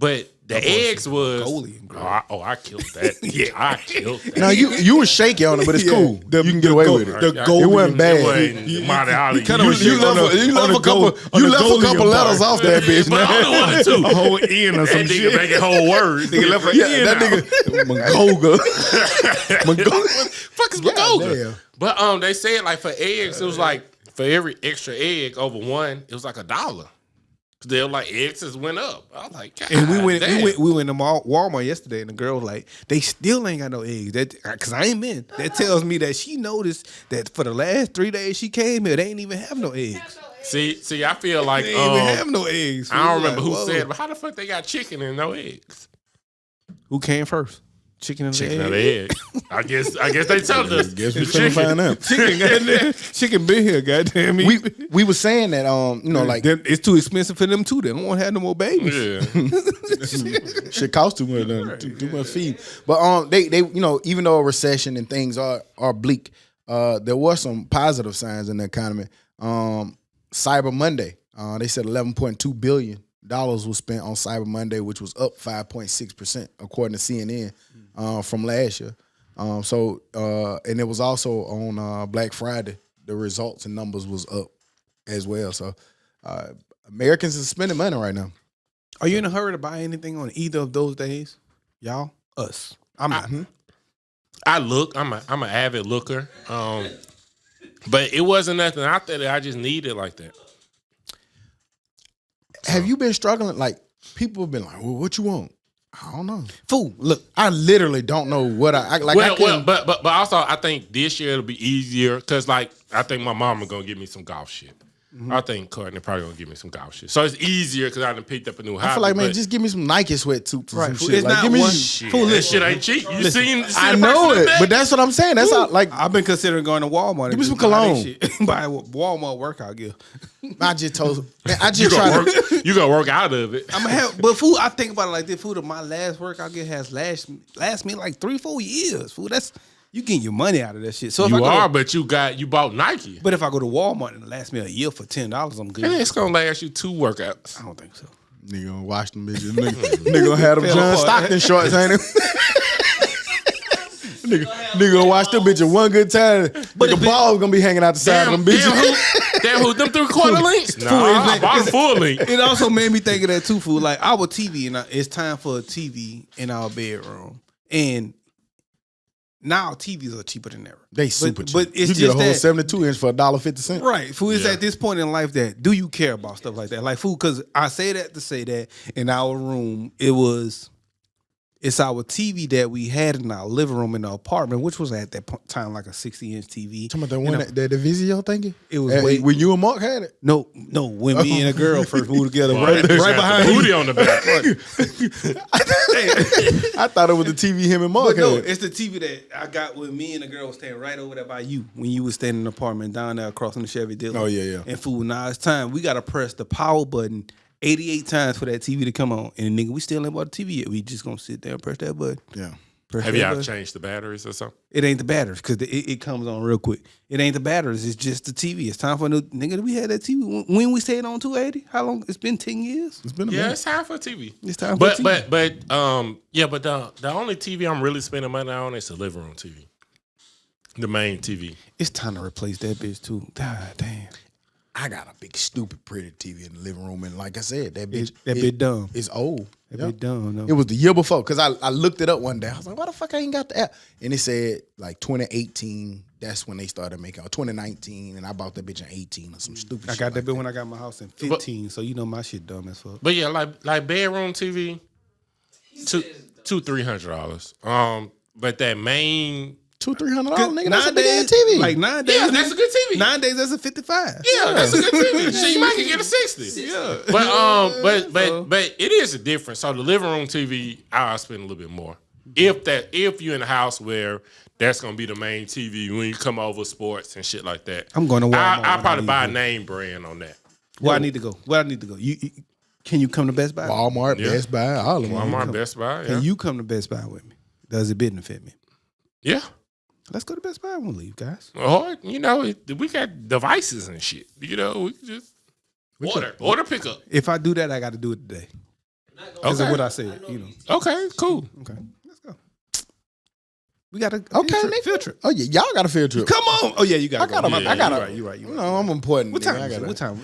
But the eggs was Mongolian grill. I killed that. Yeah, I killed that. Now you were shaky on it, but it's Yeah. cool. You can get away with it. the It golden- wasn't bad. It wasn't Monty Holly. kinda You, was you shake on left, a- you on left a a couple. gold- on You a left a golden couple bar. letters off that bitch. But I Man. only wanted two. A whole end or That some nigga shit. make it whole words. Nigga left a Yeah, end that out. nigga Mongoga. Mongoga. Fuck is damn. Magoga? But they said like for eggs, it was like for every extra egg over one, it was like $1. They're like eggs just went up. I was like, God And we went damn. to Walmart yesterday, and the girl was like, they still ain't got no eggs. That because I ain't been. That tells me that she noticed that for the last 3 days she came here, they ain't even have no eggs. See, I feel like They ain't even have no eggs. I don't We remember like, who whoa. said, but how the fuck they got chicken and no eggs? Who came first. Chicken and Chicken and the egg. egg. I guess they told us. Guess we It's finna chicken. find out. Chicken, goddamn. Chicken been here, goddamn. We were saying that like it's too expensive for them too. They don't want to have no more babies. Yeah. shit costs too much, too much feed. But they even though a recession and things are bleak, there were some positive signs in the economy. Cyber Monday, they said $11.2 billion was spent on Cyber Monday, which was up 5.6% according to CNN from last year. And it was also on Black Friday. The results and numbers was up as well. So Americans are spending money right now. Are you in a hurry to buy anything on either of those days? Y'all? Us. I'm not. I look. I'm an avid looker. But it wasn't nothing out there that I just needed like that. Have you been struggling? Like, people have been like, well, what you want? I don't know. Fool, look. I literally don't know what I like. But also I think this year it'll be easier because like I think my mama gonna give me some golf shit. Mm-hmm. I think Courtney probably gonna give me some golf shit. So it's easier because I done picked up a new hobby. I feel like, man, just give me some Nike sweatsuits or right, some fool, shit. it's Like, not give me one shit. fool, that shit ain't cheap. You seen I know it, but that's what I'm saying. That's how, like, I've been considering going to Walmart. Give me some buy cologne. that shit. Buy a Walmart workout gear. I just told, man, I just you tried gonna to. work. You gonna work out of it. I'm gonna have, but fool, I think about it like this. Fool, my last workout gear has last me like 3-4 years. Fool, that's you getting your money out of that shit. So if You I are, but you bought Nike. But if I go to Walmart and it lasts me a year for $10, I'm good. And it's gonna last you 2 workouts. I don't think so. Nigga gonna wash them bitches. Nigga gonna have them Fell John apart. Stockton shorts, ain't it? Nigga gonna wash them bitches one good time. But the ball's gonna be hanging out the side of them bitches. Damn, who them 3/4 links? Nah, I bought a full link. It also made me think of that too, fool. Like our TV, and it's time for a TV in our bedroom, and now TVs are cheaper than ever. They super cheap. But it's you just get a whole that, 72 inch for $1.50. right? Fool, it's Yeah. at this point in life that do you care about stuff like that? Like fool, because I say that to say that in our room it's our TV that we had in our living room in the apartment, which was at that time like a 60-inch TV. Talking about the one that the Vizio thingy? It was way- when you and Mark had it. No, when me and a girl first moved together, Well, right that bitch got behind the you. booty on the back. I thought it was the TV him and Mark But no, had. it's the TV that I got when me and the girl was standing right over there by you when you was standing in the apartment down there across from the Chevy dealer. Oh, yeah. And fool, now it's time. We gotta press the power button 88 times for that TV to come on. And nigga, we still ain't bought the TV yet. We just gonna sit there and press that button. Yeah. Press Have that y'all button. changed the batteries or something? It ain't the batteries because it comes on real quick. It ain't the batteries. It's just the TV. It's time for a new nigga. We had that TV when we stayed on 280. How long? It's been 10 years. It's been a Yeah, minute. it's time for a TV. It's time for But a TV. but the only TV I'm really spending money on is the living room TV, the main TV. It's time to replace that bitch too. God damn. I got a big, stupid, pretty TV in the living room. And like I said, that bitch. Bit dumb. It's old. That Yeah. bit dumb. No. It was the year before because I looked it up one day. I was like, why the fuck I ain't got the app? And it said like 2018. That's when they started making it. 2019. And I bought that bitch in 18 or some stupid I shit. got that like bit when I got my house in 15, so you know my shit dumb as fuck. But yeah, like bedroom TV, $200-$300. But that main, $200-$300, nigga. That's a big ass TV. Like nowadays, yeah, that's a good TV. Nowadays, that's a 55. Yeah, that's a good TV. Shit, you might can get a 60. Yeah. But it is a difference. So the living room TV, I'll spend a little bit more. If you're in a house where that's gonna be the main TV when you come over sports and shit like that. I'm going to Walmart. I'll probably buy a name brand on that. Where I need to go? Where I need to go? You can you come to Best Buy? Walmart, Yeah. Best Buy, all of them. Walmart, Best Buy. Yeah. Can you come to Best Buy with me? Does it benefit me? Yeah. Let's go to Best Buy when we leave, guys. Or, you know, we got devices and shit. You know, we can just order pickup. If I do that, I got to do it today. Because of what I said. You know. Okay, cool. Okay, let's go. We got a Okay, field trip. Oh, yeah. Y'all got a field trip. Come on. Oh yeah, you got. I gotta. Yeah, I gotta. You're right. You know, I'm important. What nigga. time? I gotta, What time?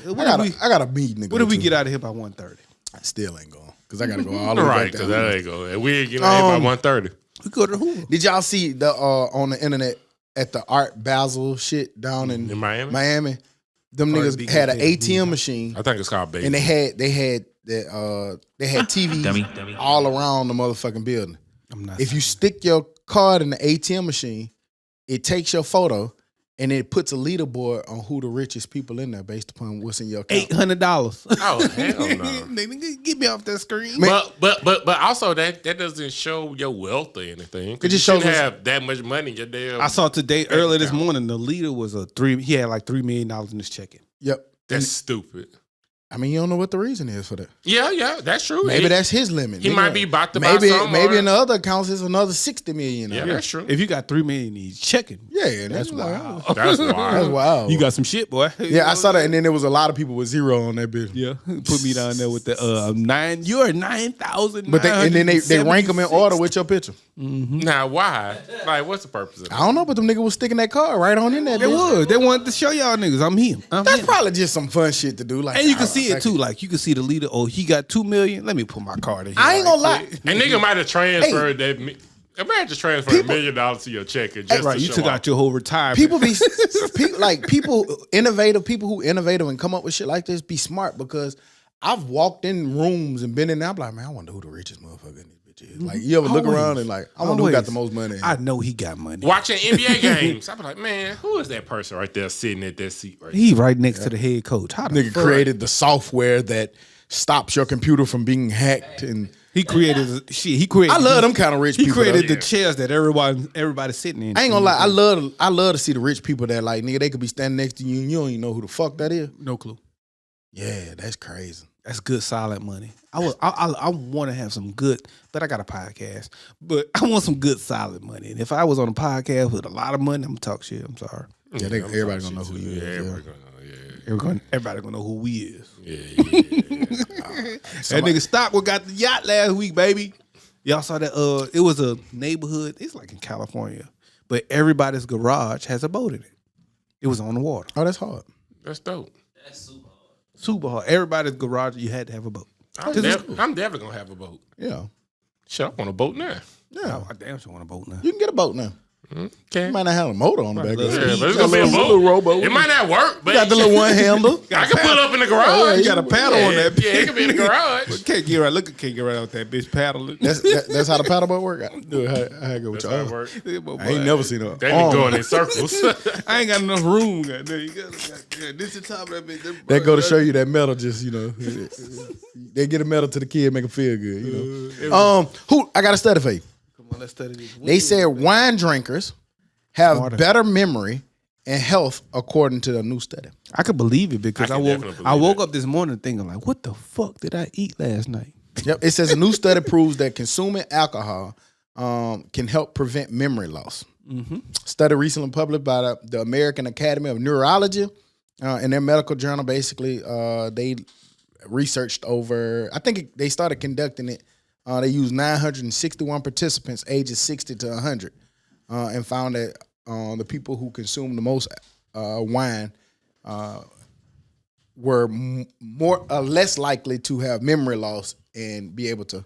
I got a meeting. What did we get out of here by 1:30? I still ain't going because I gotta go all the way Right, back because down. that ain't go. And we ain't getting out by 1:30. We go to who? Did y'all see the on the internet at the Art Basel shit down in Miami? Miami? Them Cardi niggas B had an got paid. ATM machine I think it's called Baby. and they had TVs all around the motherfucking building. I'm not. If you stick your card in the ATM machine, it takes your photo and it puts a leaderboard on who the richest people in there based upon what's in your account. $800. Oh, hell no. Nigga, get me off that screen. But also that doesn't show your wealth or anything. It just you shows shouldn't us- have that much money in your damn. I saw today earlier this account. morning. The leader was he had like $3 million in his checking. Yep. That's stupid. I mean, you don't know what the reason is for that. Yeah, that's true. Maybe that's his limit. he Nigga, might be about to buy maybe some maybe or- in the other accounts it's another 60 million. Yeah, that's true. If you got $3 million in his checking, Yeah, that's wild. wild. That's That's wild. wild. You got some shit, boy. Yeah, I saw that, and then there was a lot of people with zero on that bitch. Yeah, put me down there with the 9. You're 9,000. But then they rank them in order with your picture. Now, why? Like, what's the purpose of I that? don't know, but them niggas was sticking that card right on in there. They was. They wanted to show y'all niggas. I'm him. That's probably just some fun shit to do. Like, And you can I- see I- it too. Like you can see the leader. Oh, he got $2 million. Let me put my card in here. I ain't gonna lie. quick. And nigga might have transferred that. Imagine transferring $1 million to your check and just Right, to you show took off. out your whole retirement. People be people innovative, people who innovative and come up with shit like this be smart because I've walked in rooms and been in there. I'm like, man, I wonder who the richest motherfucker in this bitch is. Like, you ever look Always. around and like, I wonder who got the most money. I know he got money. Watching NBA games, I be like, man, who is that person right there sitting at that seat right there? He right next to the head coach. How the Nigga fuck? created the software that stops your computer from being hacked, and He created shit. He created. I love them kind of rich He people. created though. the chairs that everybody sitting in. I ain't gonna lie, I love to see the rich people that like nigga they could be standing next to you and you don't even know who the fuck that is. No clue. Yeah, that's crazy. That's good, solid money. I want to have some good, but I got a podcast. But I want some good, solid money. And if I was on a podcast with a lot of money, I'm gonna talk shit. I'm sorry. Yeah, everybody gonna know who you is. Everybody Yeah. gonna know. Everybody gonna know who we is. Yeah. That nigga Stockwell got the yacht last week, baby. Y'all saw that? It was a neighborhood. It's like in California, but everybody's garage has a boat in it. It was on the water. Oh, that's hard. That's dope. That's super hard. Super hard. Everybody's garage, you had to have a boat. I'm definitely gonna have a boat. Yeah. Shit, I want a boat now. Yeah. I damn sure want a boat now. You can get a boat now. Okay. You might not have a motor on the back. Right, of it. Yeah, but it's You got gonna be a little boat. rowboat. It might not work, but You got the little one handle. I can put up in the Oh, garage. You got a paddle on that. Yeah, it can be in the garage. Can't get right. Look, can't get right out that bitch paddling. That's how the paddle boat work. I do it. How I go with That's how it y'all. work. I ain't never seen a They be arm. going in circles. I ain't got enough room. Goddamn. You got, this is the top of that bitch. That go to show you that metal just, they get a metal to the kid, make them feel good, I got a study for you. Come on, let's study this. They said wine drinkers have Smarter. better memory and health according to the new study. I could believe it because I I can woke definitely I believe woke that. up this morning thinking like, what the fuck did I eat last night? Yep. It says a new study proves that consuming alcohol can help prevent memory loss. Study recently published by the American Academy of Neurology in their medical journal. Basically, they researched over, I think they started conducting it. They used 961 participants ages 60 to 100 and found that the people who consumed the most wine were less likely to have memory loss and be able to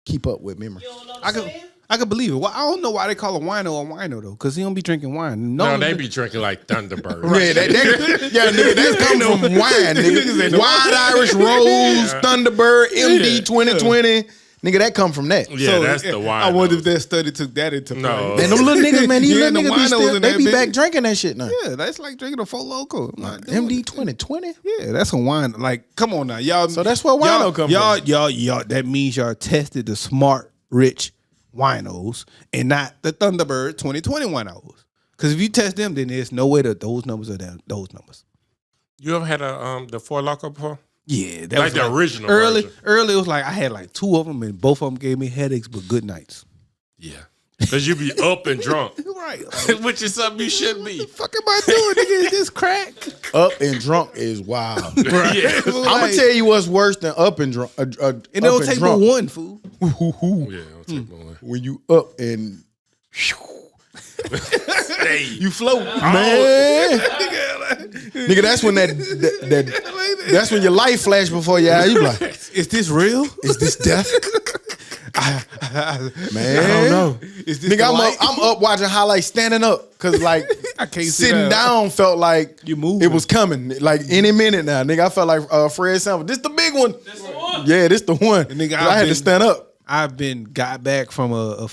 keep up with memory. You don't know what I'm saying? I could believe it. Well, I don't know why they call a wino a wino though, because he don't be drinking wine. No, they be drinking like Thunderbird. Yeah, nigga, that come from wine, nigga. Wild Irish Rose, Thunderbird, MD 2020. Nigga, that come from that. Yeah, that's the wine. I wonder if that study took that into play. No. Man, them little niggas, man, these Yeah, little the niggas be winos still, in they that be bitch. back drinking that shit now. Yeah, that's like drinking a Four Loko. I'm not doing MD it. 2020? Yeah, that's a wine. Like, come on now, y'all. So that's where wino come from. Y'all. That means y'all tested the smart, rich winos and not the Thunderbird 2020 winos. Because if you test them, then there's no way that those numbers are down. Those numbers. You ever had the Four Loko before? Yeah, that Like was the original Early, version. early, it was like I had like two of them, and both of them gave me headaches, but good nights. Yeah. Because you be up and drunk, Right. which is something you shouldn't be. Fuck am I doing, nigga? Is this crack? Up and drunk is wild. Yeah. I'm gonna tell you what's worse than up and drunk. And it don't take but one, fool. Yeah, I'll take one. When you up and Hey, you float, man. Nigga, that's when that's when your life flash before your eyes. You be like, Is this real? is this death? Man, I don't know. Is this Nigga, the light? I'm up watching highlights standing up because like I can't sit sitting down felt like You moving. it was coming like any minute now. Nigga, I felt like Fred Sanford. This the big one. That's the one. Yeah, this the one. Nigga, I had to stand up. I've been got back from a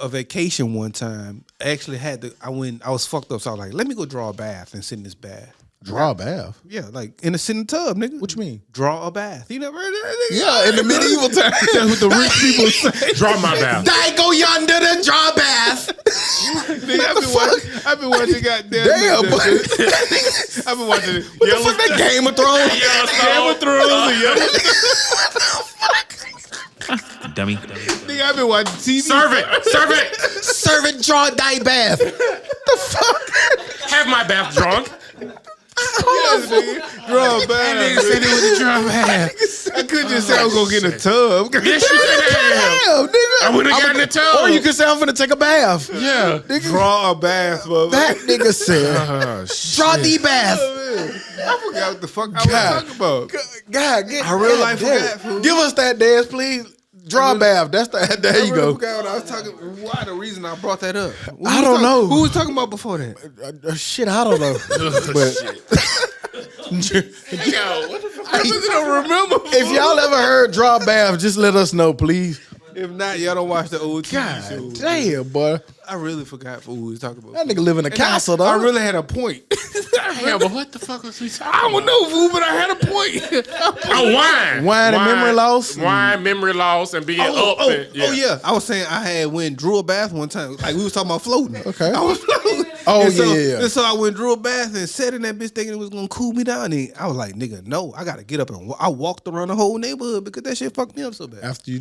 vacation one time. I actually had to. I was fucked up, so I was like, let me go draw a bath and sit in this bath. Draw a bath. Yeah, like in a sitting tub, nigga. What you mean? Draw a bath. You never heard of that, nigga? Yeah, in the medieval time. That's what the rich people say. draw my bath. I go yonder to draw a bath. Nigga, I've been watching goddamn. Damn, I've been watching what the fuck that Game of Thrones? Game of Thrones. Dummy. Nigga, I've been watching TV. Serve it. Serve it, draw thy bath. The fuck? Have my bath drunk. Yes, nigga. Draw a bath. Nigga said it was a draw bath. I could just say I was gonna get in a tub. Yes, you could have. Damn, nigga. I would've gotten the tub. Or you could say I'm finna take a bath. Yeah. Draw a bath, motherfucker. That nigga said, draw the bath. I forgot what the fuck I was talking about. God, I real life forgot, fool. Give us that dance, please. Draw bath. That's there you go. Forgot what I was talking. Why the reason I brought that up? I don't know. Who was talking about before that? Shit, I don't know. But Yo, what the fuck? I really don't remember. if y'all ever heard draw bath, just let us know, please. If not, y'all don't watch the old TV show. God damn, boy. I really forgot who we was talking about. That nigga live in a castle, though. I really had a point. Yeah, but what the fuck was we talking I don't know, fool, but I had a point. Oh, wine. Wine and memory loss? Wine, memory loss, and being up. And, yeah. I was saying I had went and drew a bath one time. Like we was talking about floating. Okay. I was floating. Oh, And so, yeah. And so I went and drew a bath and sat in that bitch thinking it was gonna cool me down. And I was like, nigga, no, I gotta get up and I walked around the whole neighborhood because that shit fucked me up so bad. After you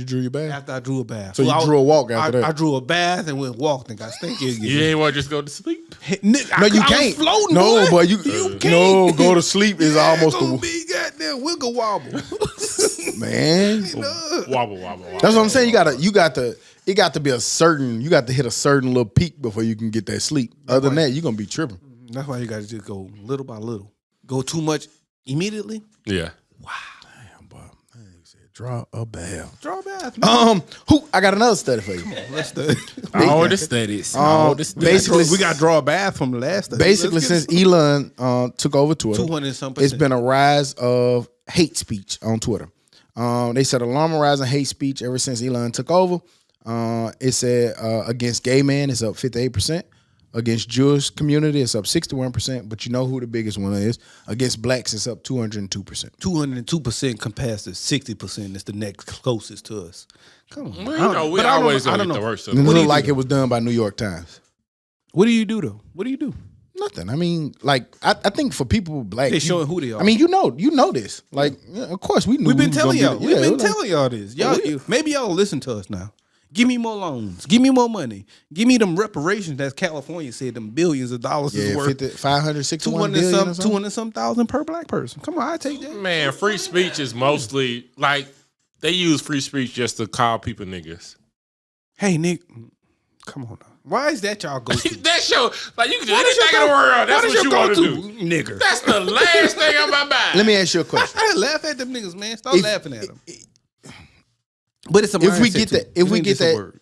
drew your bath? After I drew a bath. So you drew a walk after that? I drew a bath and went walked and got stinky again. You ain't want to just go to sleep? No, you can't. Was floating, no, boy. but you can't. no, go to sleep is almost gonna the be goddamn wiggle wobble. man. Wobble. That's what I'm saying. It got to be a certain. You got to hit a certain little peak before you can get that sleep. Other than that, you're gonna be tripping. That's why you got to just go little by little. Go too much immediately. Yeah. Damn, boy. Draw a bath. Draw a bath. Man. I got another study for you. Let's do it. All the studies. Basically, we got to draw a bath from the last study. basically since Elon took over Twitter, 200-some%. it's been a rise of hate speech on Twitter. They said alarming rise in hate speech ever since Elon took over. It said against gay men, it's up 58%. Against Jewish community, it's up 61%. But you know who the biggest one is? Against blacks, it's up 202%. 202% compares to 60%. It's the next closest to us. Come on. Well, you know, we always I don't don't get the know. worst of And it. it looked like it was done by New York Times. What do you do though? What do you do? Nothing. I mean, like I think for people black, They showing who they are. I mean, you know this. Like, yeah, of course we knew. We've been we was telling gonna y'all. be- We've yeah, been we're like- telling y'all this. Y'all, maybe y'all listen to us now. Give me more loans. Give me more money. Give me them reparations that California said them billions of dollars is Yeah, worth. 561 billion or something. 200 some thousand per black person. Come on, I take that. Man, free speech is mostly like they use free speech just to call people niggas. Hey, Nick, come on now. Why is that y'all go to? That show, like you can do anything in the world. That's what you want to do. Nigger. That's the last thing on my mind. Let me ask you a question. I laugh at them niggas, man. Stop laughing at them. But it's a If we mindset, get too. that- if It we ain't get just a that- word.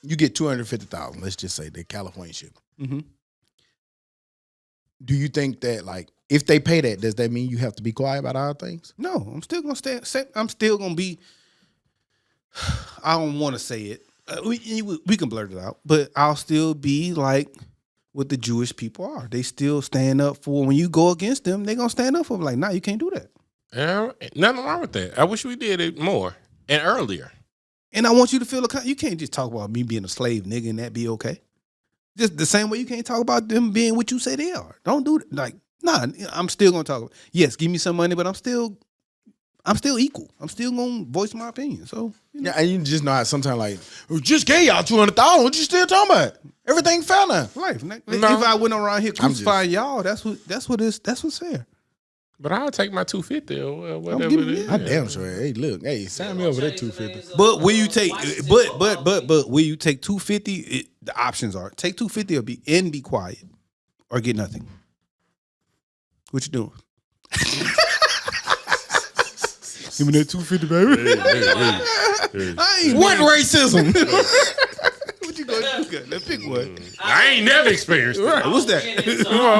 You get 250,000. Let's just say the California shit. Mhm. Do you think that like if they pay that, does that mean you have to be quiet about all things? No, I'm still gonna stay. I'm still gonna be. I don't want to say it. We can blurt it out, but I'll still be like what the Jewish people are. They still stand up for when you go against them. They gonna stand up for them. Like, nah, you can't do that. Yeah, nothing wrong with that. I wish we did it more and earlier. And I want you to feel you can't just talk about me being a slave nigga and that be okay. Just the same way you can't talk about them being what you say they are. Don't do that. Like, nah, I'm still gonna talk. Yes, give me some money, but I'm still equal. I'm still gonna voice my opinion. So Yeah, and you just know how sometimes like just gave y'all 200,000. What you still talking about? Everything fair now. life. If I went around here I'm just- crucifying y'all, that's what's fair. But I'll take my 250 or whatever giving it you- is. I damn sure. Hey, look, hey, sign me over that 250. But will you take? But will you take 250? The options are take 250 or be quiet, or get nothing. What you doing? Give me that 250, baby. I ain't What racism? What you gonna do? Let's pick one. I ain't never experienced it. Right, what's that?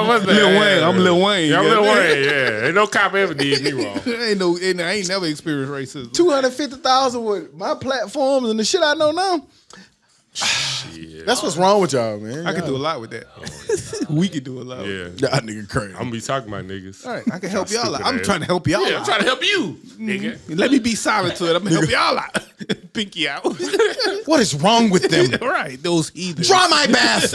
What's that? Lil Wayne. I'm Lil Wayne. Yeah, I'm Lil Wayne. Yeah, ain't no cop ever did me wrong. I ain't never experienced racism. 250,000 with my platforms and the shit I know now. Shit. That's what's wrong with y'all, man. I can do a lot with that. We can do a lot. Yeah, Y'all nigga crazy. I'm gonna be talking about niggas. All right, I can help y'all out. Stupid I'm ass. trying to help y'all Yeah, I'm out. trying to help you, nigga. Let me be silent to it. I'm gonna help y'all out. Pinky out. What is wrong with them? All right, those heathens. Draw my bath.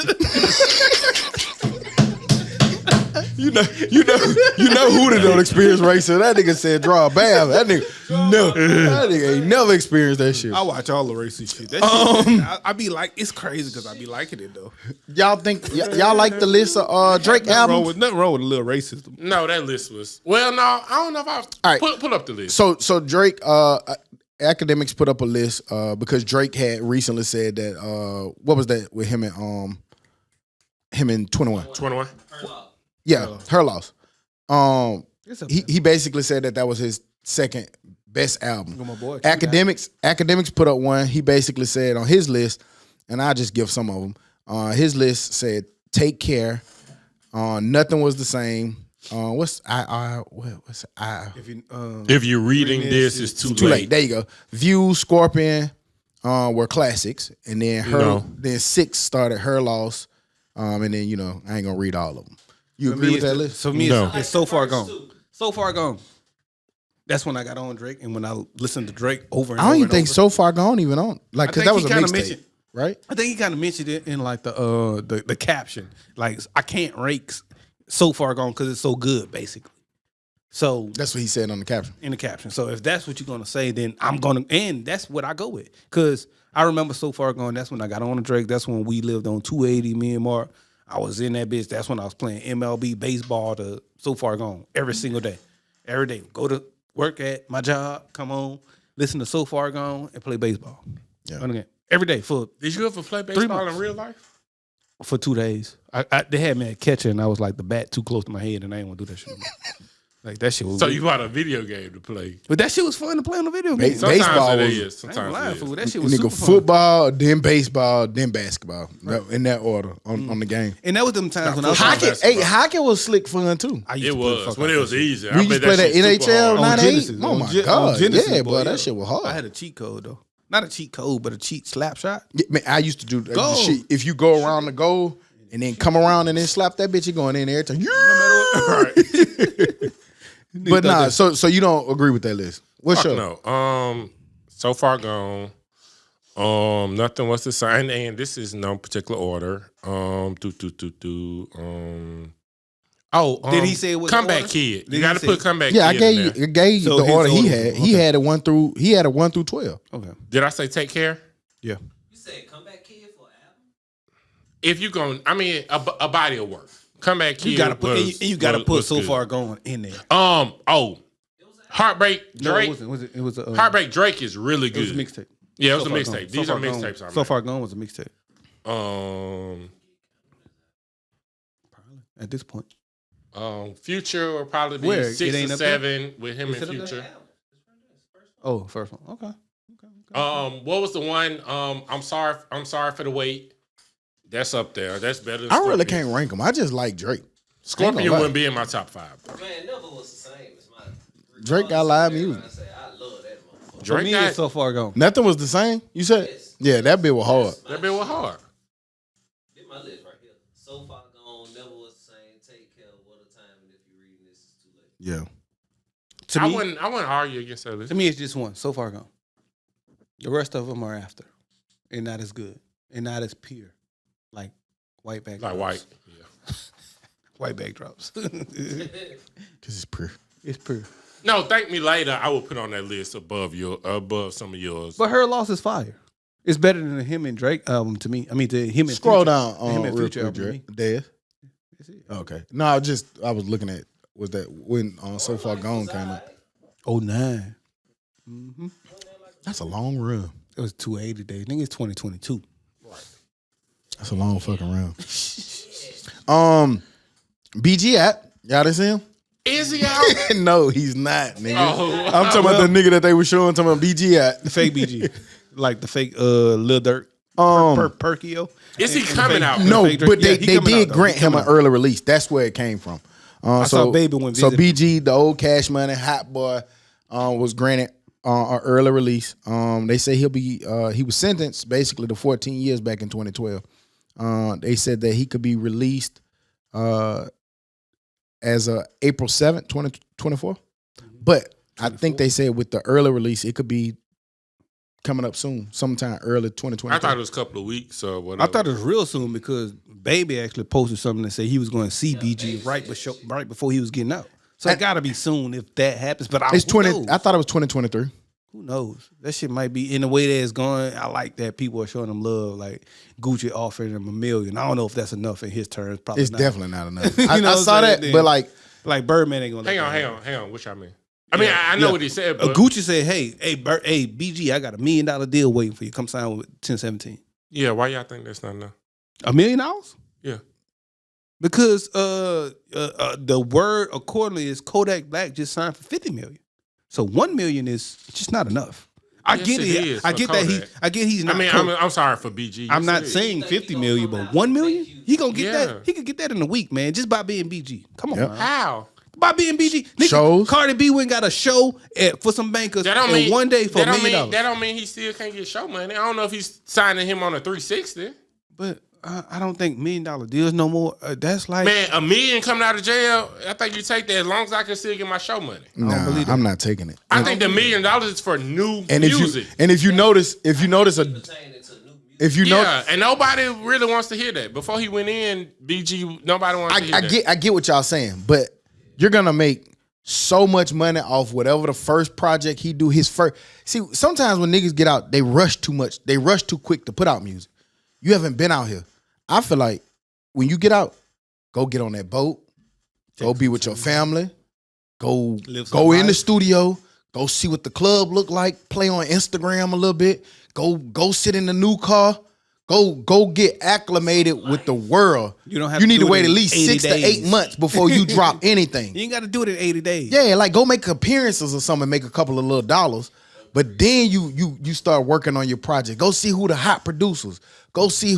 You know who that don't experience racism. That nigga said draw a bath. That nigga ain't never experienced that shit. I watch all the racist shit. That shit I be like, it's crazy because I be liking it though. Y'all think y'all like the list of Drake albums? Nothing wrong with a little racism. No, that list was no. I don't know if I. All right. Pull up the list. So Drake academics put up a list because Drake had recently said that what was that with him and 21? 21. Yeah, her loss. He basically said that was his second best album. my boy, Academics put up one. He basically said on his list, and I just give some of them. His list said "Take Care," "Nothing Was the Same." What's I? If you're reading this, it's too late. There you go. "View," "Scorpion" were classics, and then then 6 started "Her Loss," and then I ain't gonna read all of them. You agree with that list? So me, No. it's So Far Gone. So Far Gone. That's when I got on Drake, and when I listened to Drake over and over. I don't even and think over. "So Far Gone" even on because that was a mixtape, right? I think he kind of mentioned it in like the caption, like I can't rate So Far Gone because it's so good, basically. So That's what he said on the caption. in the caption. So if that's what you're gonna say, then I'm gonna, and that's what I go with. Cause I remember So Far Gone. That's when I got on the Drake. That's when we lived on 280. Me and Mark. I was in that bitch. That's when I was playing MLB baseball to So Far Gone every single day. Every day, go to work at my job, come home, listen to So Far Gone, and play baseball. Yeah. And again, every day for Did you ever play baseball months. in real life? 2 days. They had me at catcher, and I was like the bat too close to my head, and I didn't want to do that shit anymore. Like that shit was. So you bought a video game to play? But that shit was fun to play on the video game. Sometimes Baseball it was- is. I ain't Sometimes lying, it is. fool. That shit was Nigga, super fun. football, then baseball, then basketball. In that order on the game. And that was them times when I was Hockey, basketball. hockey was slick fun too. I used It to play the was fuck when out it that was shit. easy. We used to play that NHL On 98. Genesis. Oh On my on god, Genesis, yeah, boy, yeah. that shit was hard. I had a cheat code though. Not a cheat code, but a cheat slap shot. Yeah, man, I used to do that Goal. shit. If you go around the goal and then come around and then slap that bitch, you're going in every time. Right. But nah, so you don't agree with that list? What's Fuck your no. So Far Gone. Nothing Was the Same, and this is no particular order. Did he say it was Comeback order? Kid? Did You he got to say- put Comeback Yeah, Kid. I in there. gave you So the his order he order- had. He had a 1 through 12. Okay. Did I say Take Care? Yeah. You said "Comeback Kid" for an album? If you going, I mean, a body of work. Comeback Kid. You gotta put was, and you gotta was- put was So good. Far Gone in there. Heartbreak No, Drake. it wasn't. It was a Heartbreak Drake is really It was good. a mixtape. Yeah, it was So a Far mixtape. Gone. These So are Far Gone. mixtapes. So Far Gone was a mixtape. At this point. Future will probably be Where? It 6 ain't or up there? 7 with him Is and it up there? Future. Oh, first one. Okay. What was the one? I'm sorry for the wait. That's up there. That's better than I really Scorpion. can't rank him. I just like Drake. Scorpion lie. wouldn't be in my top 5. Man, never was the same as mine. Drake got live music. I say I love that motherfucker. For Drake me, got it's So Far Gone. Nothing was the same. You said, Yes. yeah, that bit was hard. that bit was hard. Get my list right here. "So Far Gone," "Never Was the Same," "Take Care," "What a Time," and "If You Reading This Is Too Late." Yeah. To I me, wouldn't argue against that list. to me, it's just one. So Far Gone. The rest of them are after, and not as good, and not as pure, like white backdrops. Like white. Yeah. White backdrops. Because it's pure. It's pure. No, Thank Me Later. I would put on that list above some of yours. But Her Loss is fire. It's better than the him and Drake album to me. I mean, to him and Scroll Future. down Him on and real Future quick, album to me. Drake. Dez. That's it. Okay. No, I was looking at was that when So Far Gone came out. 09. Mm-hmm. That's a long run. It was 280 days. I think it's 2022. That's a long fucking run. BG app. Y'all didn't see him? Is he out? No, he's not, nigga. Oh. I'm talking about the nigga that they were showing, talking about BG app. The fake BG. Like the fake Lil Durk. Perkio. Is he coming out? No, fake Drake. but Yeah, they he coming did out, though. grant He him coming an early release. That's where it came from. saw Baby went So visit. BG, the old Cash Money Hot Boy, was granted an early release. They say he was sentenced basically to 14 years back in 2012. They said that he could be released as April 7th, 2024. But I think they said with the early release, it could be coming up soon, sometime early 2024. I thought it was a couple of weeks or I whatever. thought it was real soon because Baby actually posted something that said he was going to see BG right before he was getting out. So it got to be soon if that happens. But it's who 20. knows? I thought it was 2023. Who knows? That shit might be in the way that it's going. I like that people are showing him love. Like Gucci offering him $1 million. I don't know if that's enough in his terms. Probably It's not. definitely not enough. You I know saw what I'm that, saying? but like, Like Birdman ain't gonna. Hang on. Which I mean. I mean, I know what he said, but Gucci said, "Hey, BG, I got $1 million deal waiting for you. Come sign with 1017." yeah, why y'all think that's not enough? $1 million? Yeah. Because the word accordingly is Kodak Black just signed for $50 million. So 1 million is just not enough. I Yes, get it it. is I for get that Kodak. I get he's not. I mean, I'm sorry for BG. I'm Yes, not it is. saying You think 50 he million, gonna but come 1 out million, and make you- he gonna get Yeah. that. He could get that in a week, man, just by being BG. Come on, Yep. man. How? By being BG. Nigga, Shows. Cardi B went got a show for some bankers That don't in mean one day for that $1 don't million. mean that don't mean he still can't get show money. I don't know if he's signing him on a 360. But I don't think $1 million deals no more. That's like Man, $1 million coming out of jail, I think you take that as long as I can still get my show money. Nah, believe that. I'm not taking it. I think the $1 million is for new And music. if you notice a Pertaining to new music. if you yeah, know and nobody really wants to hear that. Before he went in, BG, nobody wants to hear that. I get what y'all saying, but you're gonna make so much money off whatever the first project he do. His first. See, sometimes when niggas get out, they rush too much. They rush too quick to put out music. You haven't been out here. I feel like when you get out, go get on that boat, go be with your family, go Live some go in the life. studio, go see what the club look like, play on Instagram a little bit, go sit in the new car. Go get acclimated with the world. You don't have You to need do to it wait in at least 80 6 to 8 days. months before you drop anything. you ain't got to do it in 80 days. Yeah, like go make appearances or something, make a couple of little dollars. But then you start working on your project. Go see who the hot producers. Go see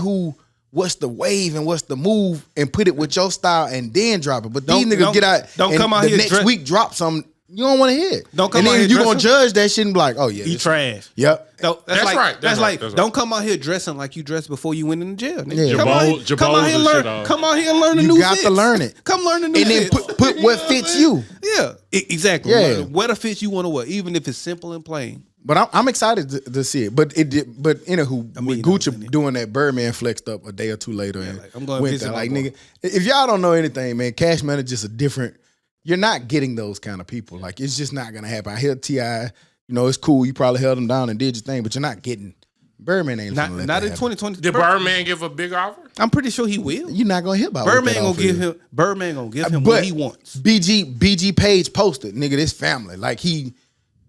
what's the wave and what's the move, and put it with your style and then drop it. But these niggas get out. Don't and come out the here next dress- week drop something. You don't want to hear it. Don't come and out then here you gonna dressing- judge that shit and be like, oh yeah, He this- trash. Yep. So That's like, right. That's like, That's right. don't come out here dressing like you dressed before you went in the jail. Nigga. Yeah. Come, out here, Jabos come out here and learn. shit off. Come out here and learn the You new got to fits. learn it. Come learn the new And then fits. put what fits you. Yeah, exactly. Yeah. What a fit you want to wear, even if it's simple and plain. But I'm excited to see it. But anywho, I mean, with you know, Gucci doing that, Birdman flexed up a day or two later. And like, I'm going to went visit there. my Like, boy. nigga, if y'all don't know anything, man, Cash Money just a different. You're not getting those kind of people. Like, it's just not gonna happen. I hear T.I., it's cool. You probably held him down and did your thing, but you're not getting. Birdman ain't Not finna let not that in happen. 2020. Did Birdman give a big offer? I'm pretty sure he will. You're not gonna hear about Birdman what that gonna offer give is. him. Birdman gonna give him But what he wants. BG Page posted, nigga, this family. Like he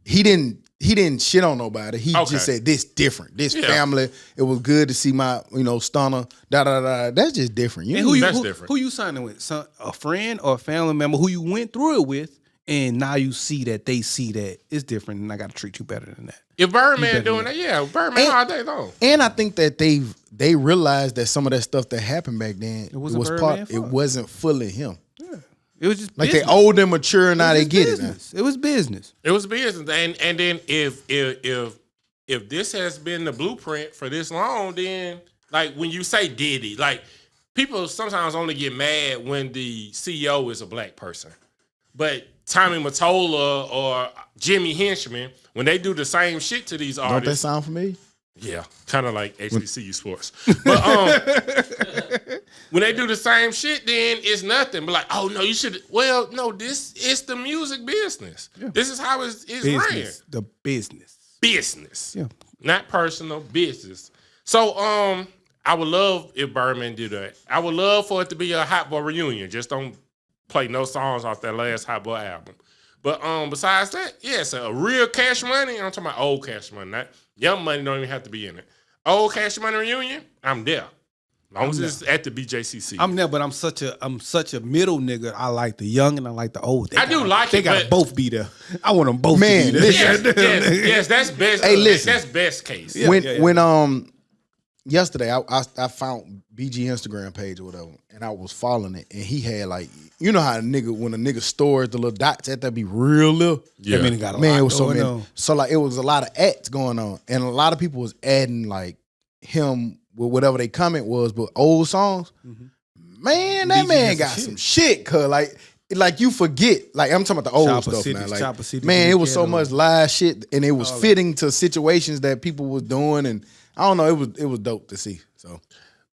didn't shit on nobody. He Okay. just said this different. This Yeah. family. It was good to see my, stunner. Da da da. That's just different. And who That's different. Who you signing with? A friend or a family member who you went through it with, and now you see that they see that it's different, and I got to treat you better than that. If Birdman better doing that, yeah, Birdman And- all day long. And I think that they realized that some of that stuff that happened back then was it a was Birdman part. It fault. wasn't fully him. It was just Like business. they old and mature now. They was get it now. business. It was business. It was business, and then if this has been the blueprint for this long, then like when you say Diddy, like people sometimes only get mad when the CEO is a black person, but Tommy Mottola or Jimmy Henchman, when they do the same shit to these Don't that artists, sound familiar? yeah, kind of like HBCU sports. But when they do the same shit, then it's nothing. But like, oh no, you should. Well, no, this is the music business. This is how it's ran. Business. The business. Business, Yeah. not personal business. So, I would love if Birdman did that. I would love for it to be a Hot Boy reunion. Just don't play no songs off that last Hot Boy album. But besides that, yeah, it's a real Cash Money. I'm talking about old Cash Money, not Young Money. Don't even have to be in it. Old Cash Money reunion, I'm there. As long as it's at the BJCC. I'm there, but I'm such a middle nigga. I like the young and I like the old. I do like they it, gotta but- both be there. I want them both Man, to be there. listen. yes, that's best. Hey, listen. That's best case. Yeah. When yesterday I found BG Instagram page or whatever, and I was following it, and he had like, you know how when a nigga stores the little dots at that be real little. Yeah. I mean, it got a Man, lot it was so going many. on. So like it was a lot of ads going on, and a lot of people was adding like him with whatever they comment was, but old songs. Man, that BG man has got some some shit, cuz like you forget. Like I'm talking about the old Chopper stuff City, now. Like Chopper City, man, it was so Catalog. much live shit, and it was fitting to situations that people was doing, and I don't know, it was dope to see. So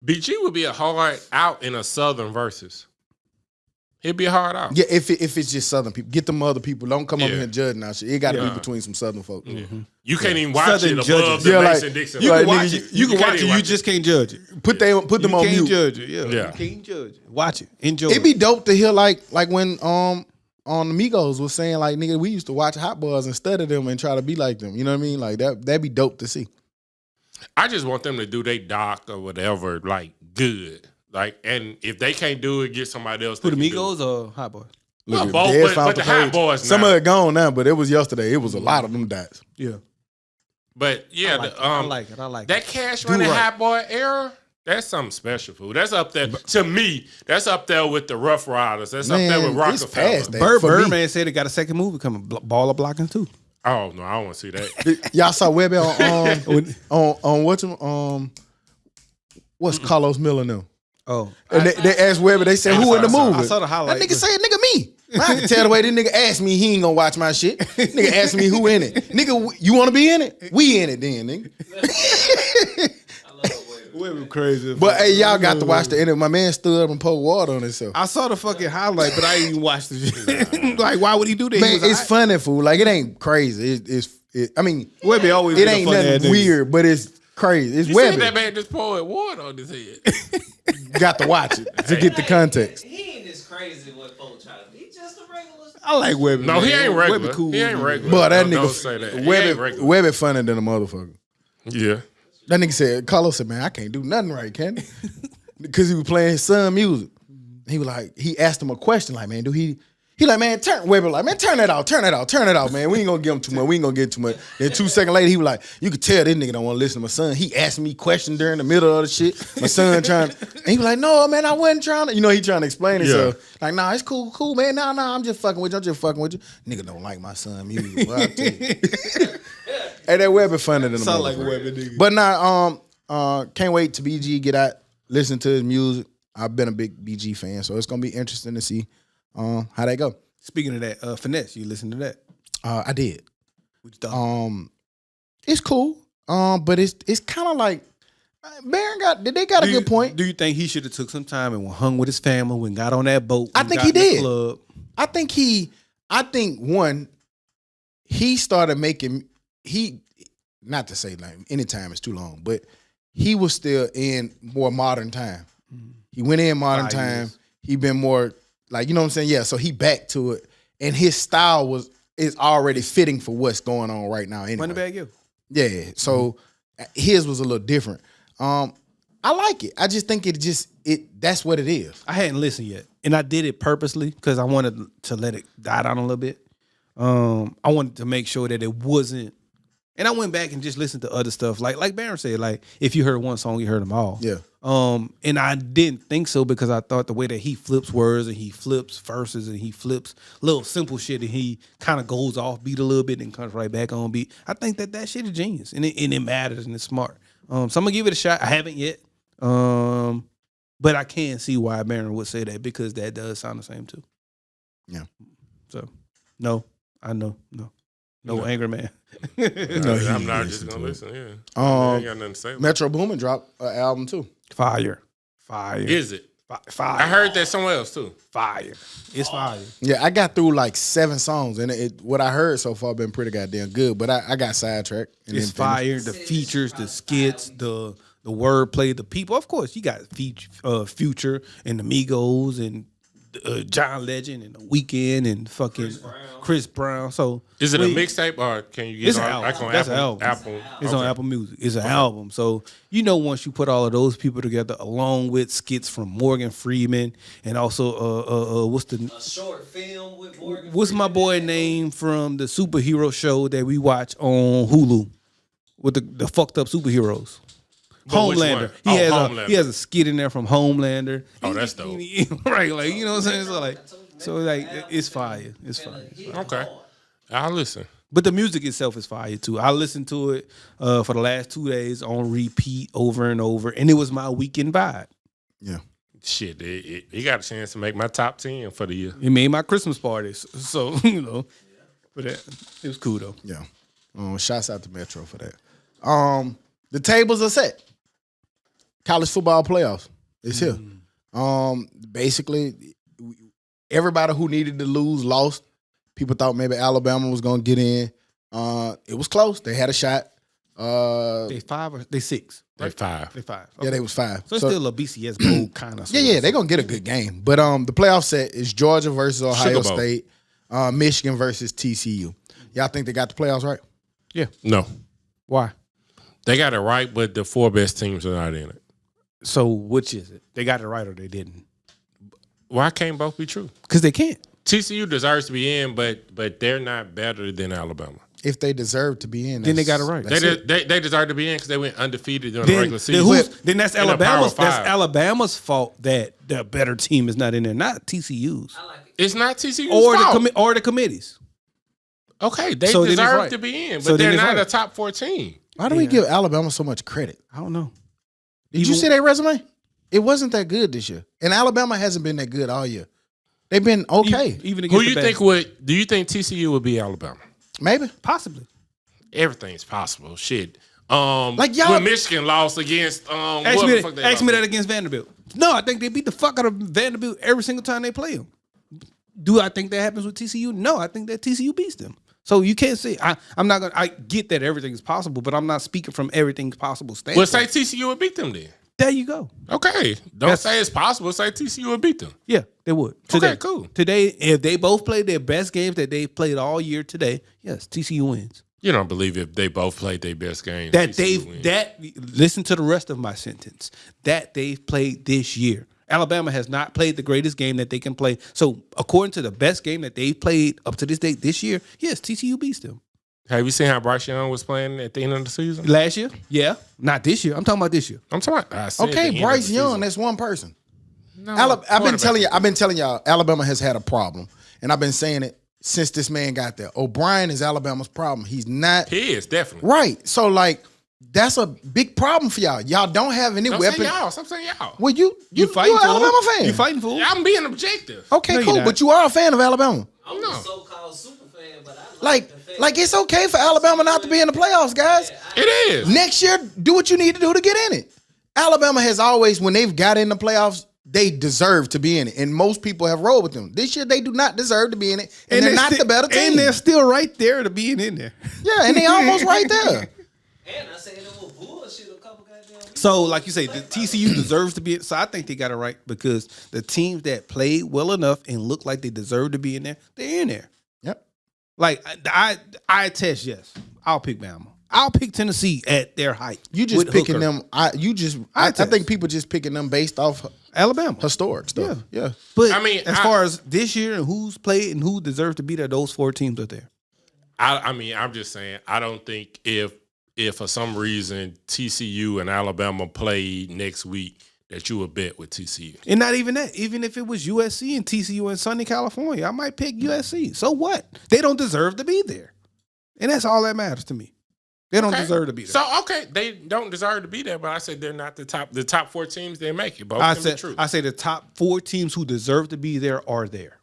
BG would be a hard out in a Southern versus. He'd be a hard out. yeah, if it's just Southern people, get them other people. Don't come over Yeah. here and judge now. Shit, it got to Yeah. be between some Southern folk. You can't even watch Southern it above judges. the Yeah, like- Mason Dixon. You Like, can watch nigga, it. You can can't watch it. even You just can't judge it. Put them You on can't mute. judge it. Yeah. Yeah. You can't judge it. Watch it. Enjoy It'd it. be dope to hear like when on the Migos was saying like, nigga, we used to watch Hot Boys and study them and try to be like them. You know what I mean? Like that'd be dope to see. I just want them to do their doc or whatever, like good. Like, and if they can't do it, get somebody else. Who that the can do it. Migos or Hot Boy? Look at both, Dead but the Hot page. Boys Some now. of it gone now, but it was yesterday. It was a lot of them dots. Yeah. But yeah, I like it. I like that it. Cash Money right. Hot Boy era. That's something special, fool. That's up there to me. That's up there with the Rough Riders. That's up there with it's Rockefeller. past that. For me. Birdman said it got a second movie coming, Baller Blocking too. Oh no, I don't want to see that. Y'all saw Webby on what's Carlos Miller now? Oh, And they asked Webby, they said, who in the movie? I saw the highlight. That nigga say, nigga, me. I can tell the way this nigga asked me, he ain't gonna watch my shit. Nigga asked me who in it. Nigga, you wanna be in it? We in it then, nigga. Webby crazy. But hey, y'all got to watch the end. My man stood up and poured water on himself. I saw the fucking highlight, but I didn't even watch the shit. Like, why would he do that? Man, it's funny, fool. Like, it ain't crazy. I mean, Webby always it been a ain't funny nothing ass nigga. weird, but it's crazy. It's You said Webby. that man just poured water on his head. Got to watch it to get the context. He ain't as crazy what folks try to be. He just a regular. I like Webby. No, man. he ain't regular. Webby cool. He ain't regular. But that Don't nigga, say that. He ain't regular. Webby funny than a motherfucker. Yeah. That nigga said, Carlos said, man, I can't do nothing right, can I? Because he was playing his son music. He was like, he asked him a question, like, man, he like, man, Webby like, man, turn that out, man. We ain't gonna give him too much. We ain't gonna get too much. Then 2 seconds later, he was like, you could tell this nigga don't want to listen to my son. He asked me questions during the middle of the shit. My son and he was like, no, man, I wasn't trying to. You know, he trying to explain himself. Like, nah, it's cool, man. Nah, I'm just fucking with you. Nigga don't like my son music. Well, I tell you. Hey, that Webby funny than a Sound like a motherfucker. Webby nigga. But nah, can't wait to BG get out, listen to his music. I've been a big BG fan, so it's gonna be interesting to see how that go. Speaking of that, Finesse, you listen to that? I did. What you thought? It's cool. But it's kind of like Baron they got a good point. Do you think he should have took some time and hung with his family when got on that boat? I think got he in the did. Club? I think one, he started making not to say like anytime is too long, but he was still in more modern time. He went in modern 5 time. years. He been more like, you know what I'm saying? Yeah, so he back to it. And his style is already fitting for what's going on right now anyway. Moneybag you. Yeah, so his was a little different. I like it. I just think that's what it is. I hadn't listened yet, and I did it purposely because I wanted to let it die down a little bit. I wanted to make sure that it wasn't. And I went back and just listened to other stuff. Like Baron said, like if you heard one song, you heard them all. Yeah. And I didn't think so because I thought the way that he flips words and he flips verses and he flips little simple shit and he kind of goes off beat a little bit and comes right back on beat. I think that shit is genius and it matters and it's smart. So I'm gonna give it a shot. I haven't yet. But I can see why Baron would say that because that does sound the same too. Yeah. So no, I know. No angry man. I'm not just gonna listen. Yeah, I ain't got nothing to say. Metro Boomin dropped an album too. Fire. Is it? Fire. I heard that somewhere else too. Fire. It's fire. Yeah, I got through like 7 songs, and what I heard so far been pretty goddamn good. But I got sidetracked. And It's then finished. fire. The features, the skits, the wordplay, the people. Of course, you got Future and the Migos and John Legend and The Weeknd and fucking Chris Brown. So Is it a mixtape or can you get It's on, an album. like on That's an Apple? album. Apple. It's Okay. on Apple Music. It's an album. So, once you put all of those people together, along with skits from Morgan Freeman and also, what's A short film with Morgan. my Freeman. boy name from the superhero show that we watch on Hulu with the fucked up superheroes? But which Homelander. one? He has Homelander. he has a skit in there from Homelander. Oh, that's dope. Right, like you know what I'm saying? So it's fire. It's fire. Okay, I'll listen. But the music itself is fire too. I listened to it for the last 2 days on repeat over and over, and it was my weekend vibe. Yeah. Shit, he got a chance to make my top 10 for the year. It made my Christmas parties, so but it was cool though. Yeah. Shouts out to Metro for that. The tables are set. College football playoffs. It's here. Basically, everybody who needed to lose lost. People thought maybe Alabama was gonna get in. It was close. They had a shot. They 5 or they 6? They 5. They 5. Yeah, they was 5. So it's still a BCS bowl kind of. Yeah, they're gonna get a good game. But the playoff set is Georgia versus Ohio Sugar Bowl. State, Michigan versus TCU. Y'all think they got the playoffs right? Yeah. No, Why? they got it right, but the 4 best teams are not in it. So which is it? They got it right or they didn't? Why can't both be true? Because they can't. TCU deserves to be in, but they're not better than Alabama. If they deserve to be in, Then they got it right. They deserve to be in because they went undefeated during the regular season. Then that's In the Power Alabama's. That's Five. Alabama's fault that the better team is not in there, not TCU's I like it. It's not TCU's or fault. or the committees. Okay, they So then it's deserve right. to be in, but So then they're it's not right. a top 14. Why do we give Alabama so much credit? I don't know. Did you see their resume? It wasn't that good this year, and Alabama hasn't been that good all year. They've been okay, Even Who against you the think best. would? Do you think TCU would be Alabama? maybe. Possibly. Everything's possible. Shit. Like y'all- when Michigan lost against Ask what me, the fuck they ask lost me that to? against Vanderbilt. No, I think they beat the fuck out of Vanderbilt every single time they play them. Do I think that happens with TCU? No, I think that TCU beats them. So you can't say I'm not gonna. I get that everything is possible, but I'm not speaking from everything's possible Well, standpoint. say TCU would beat them then. There you go. Okay. Don't say it's possible. Say TCU would beat them. Yeah, they would. Okay, Today. cool. Today, if they both played their best games that they played all year today, yes, TCU wins. You don't believe if they both played their best game. That TCU wins. listen to the rest of my sentence. That they've played this year. Alabama has not played the greatest game that they can play. So according to the best game that they've played up to this date this year, yes, TCU beats them. Have you seen how Bryce Young was playing at the end of the season? Last year? Yeah. Not this year. I'm talking about this year. I'm talking about. I said at the Okay, end of Bryce the Young, season. that's one person. No, I've been quarterback. telling y'all, Alabama has had a problem, and I've been saying it since this man got there. O'Brien is Alabama's problem. He's not He is definitely. right. So like, that's a big problem for y'all. Y'all don't have any Don't weapon. say y'all. Stop saying y'all. Well, you're fighting an for Alabama him. fan. You fighting for him? I'm being objective. Okay, No, you're cool, not. but you are a fan of Alabama. I'm No. a so-called super fan, but I Like, the fact like it's okay for Alabama not to be in the playoffs, guys. It is. Next year, do what you need to do to get in it. Alabama has always, when they've got in the playoffs, they deserve to be in it, and most people have rolled with them. This year, they do not deserve to be in it, and they're not the better team. And they're still right there to being in there. Yeah, and they almost right there. and I said it was bullshit a couple goddamn weeks. So, like you say, the TCU deserves to be. So, I think they got it right because the teams that played well enough and look like they deserve to be in there, they're in there. Yep. Like I test yes, I'll pick Bama. I'll pick Tennessee at their height. You just with picking Hooker. them. I test. think people just picking them based off Alabama. historic stuff. Yeah. But I mean, as far as this year and who's played and who deserves to be there, those four teams are there. I mean, I'm just saying. I don't think if for some reason TCU and Alabama play next week that you would bet with TCU. And not even that. Even if it was USC and TCU in sunny California, I might pick USC. So what? They don't deserve to be there. And that's all that matters to me. They don't Okay. deserve to be there. So okay, they don't deserve to be there, but I said they're not the top four teams. They make it. Both I can be said true. I say the top four teams who deserve to be there are there.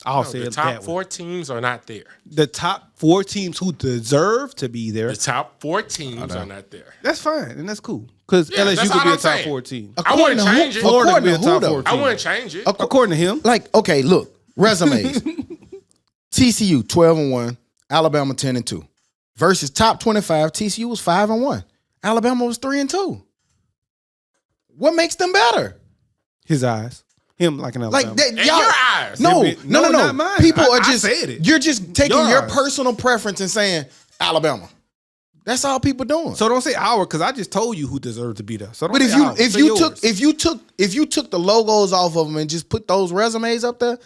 I'll No, say the it top that way. four teams are not there. The top four teams who deserve to be there. The top four teams are not there. That's fine and that's cool because Yeah, LSU that's could all be a I'm top saying. 4 team. I wouldn't According to who- change it. Florida could be a according to who, top though? 4 I team. wouldn't change it. According to him, Like, okay, look, resumes. TCU 12-1, Alabama 10-2. Versus top 25, TCU was 5-1. Alabama was 3-2. What makes them better? his eyes, him like an Alabama. Like that, In y'all. your eyes. No, No, no, no, not mine. People I are just said it. You're just taking your Yours. personal preference and saying Alabama. That's all people doing. So don't say our because I just told you who deserved to be there. So don't but say ours. if Say you yours. took the logos off of them and just put those resumes up there,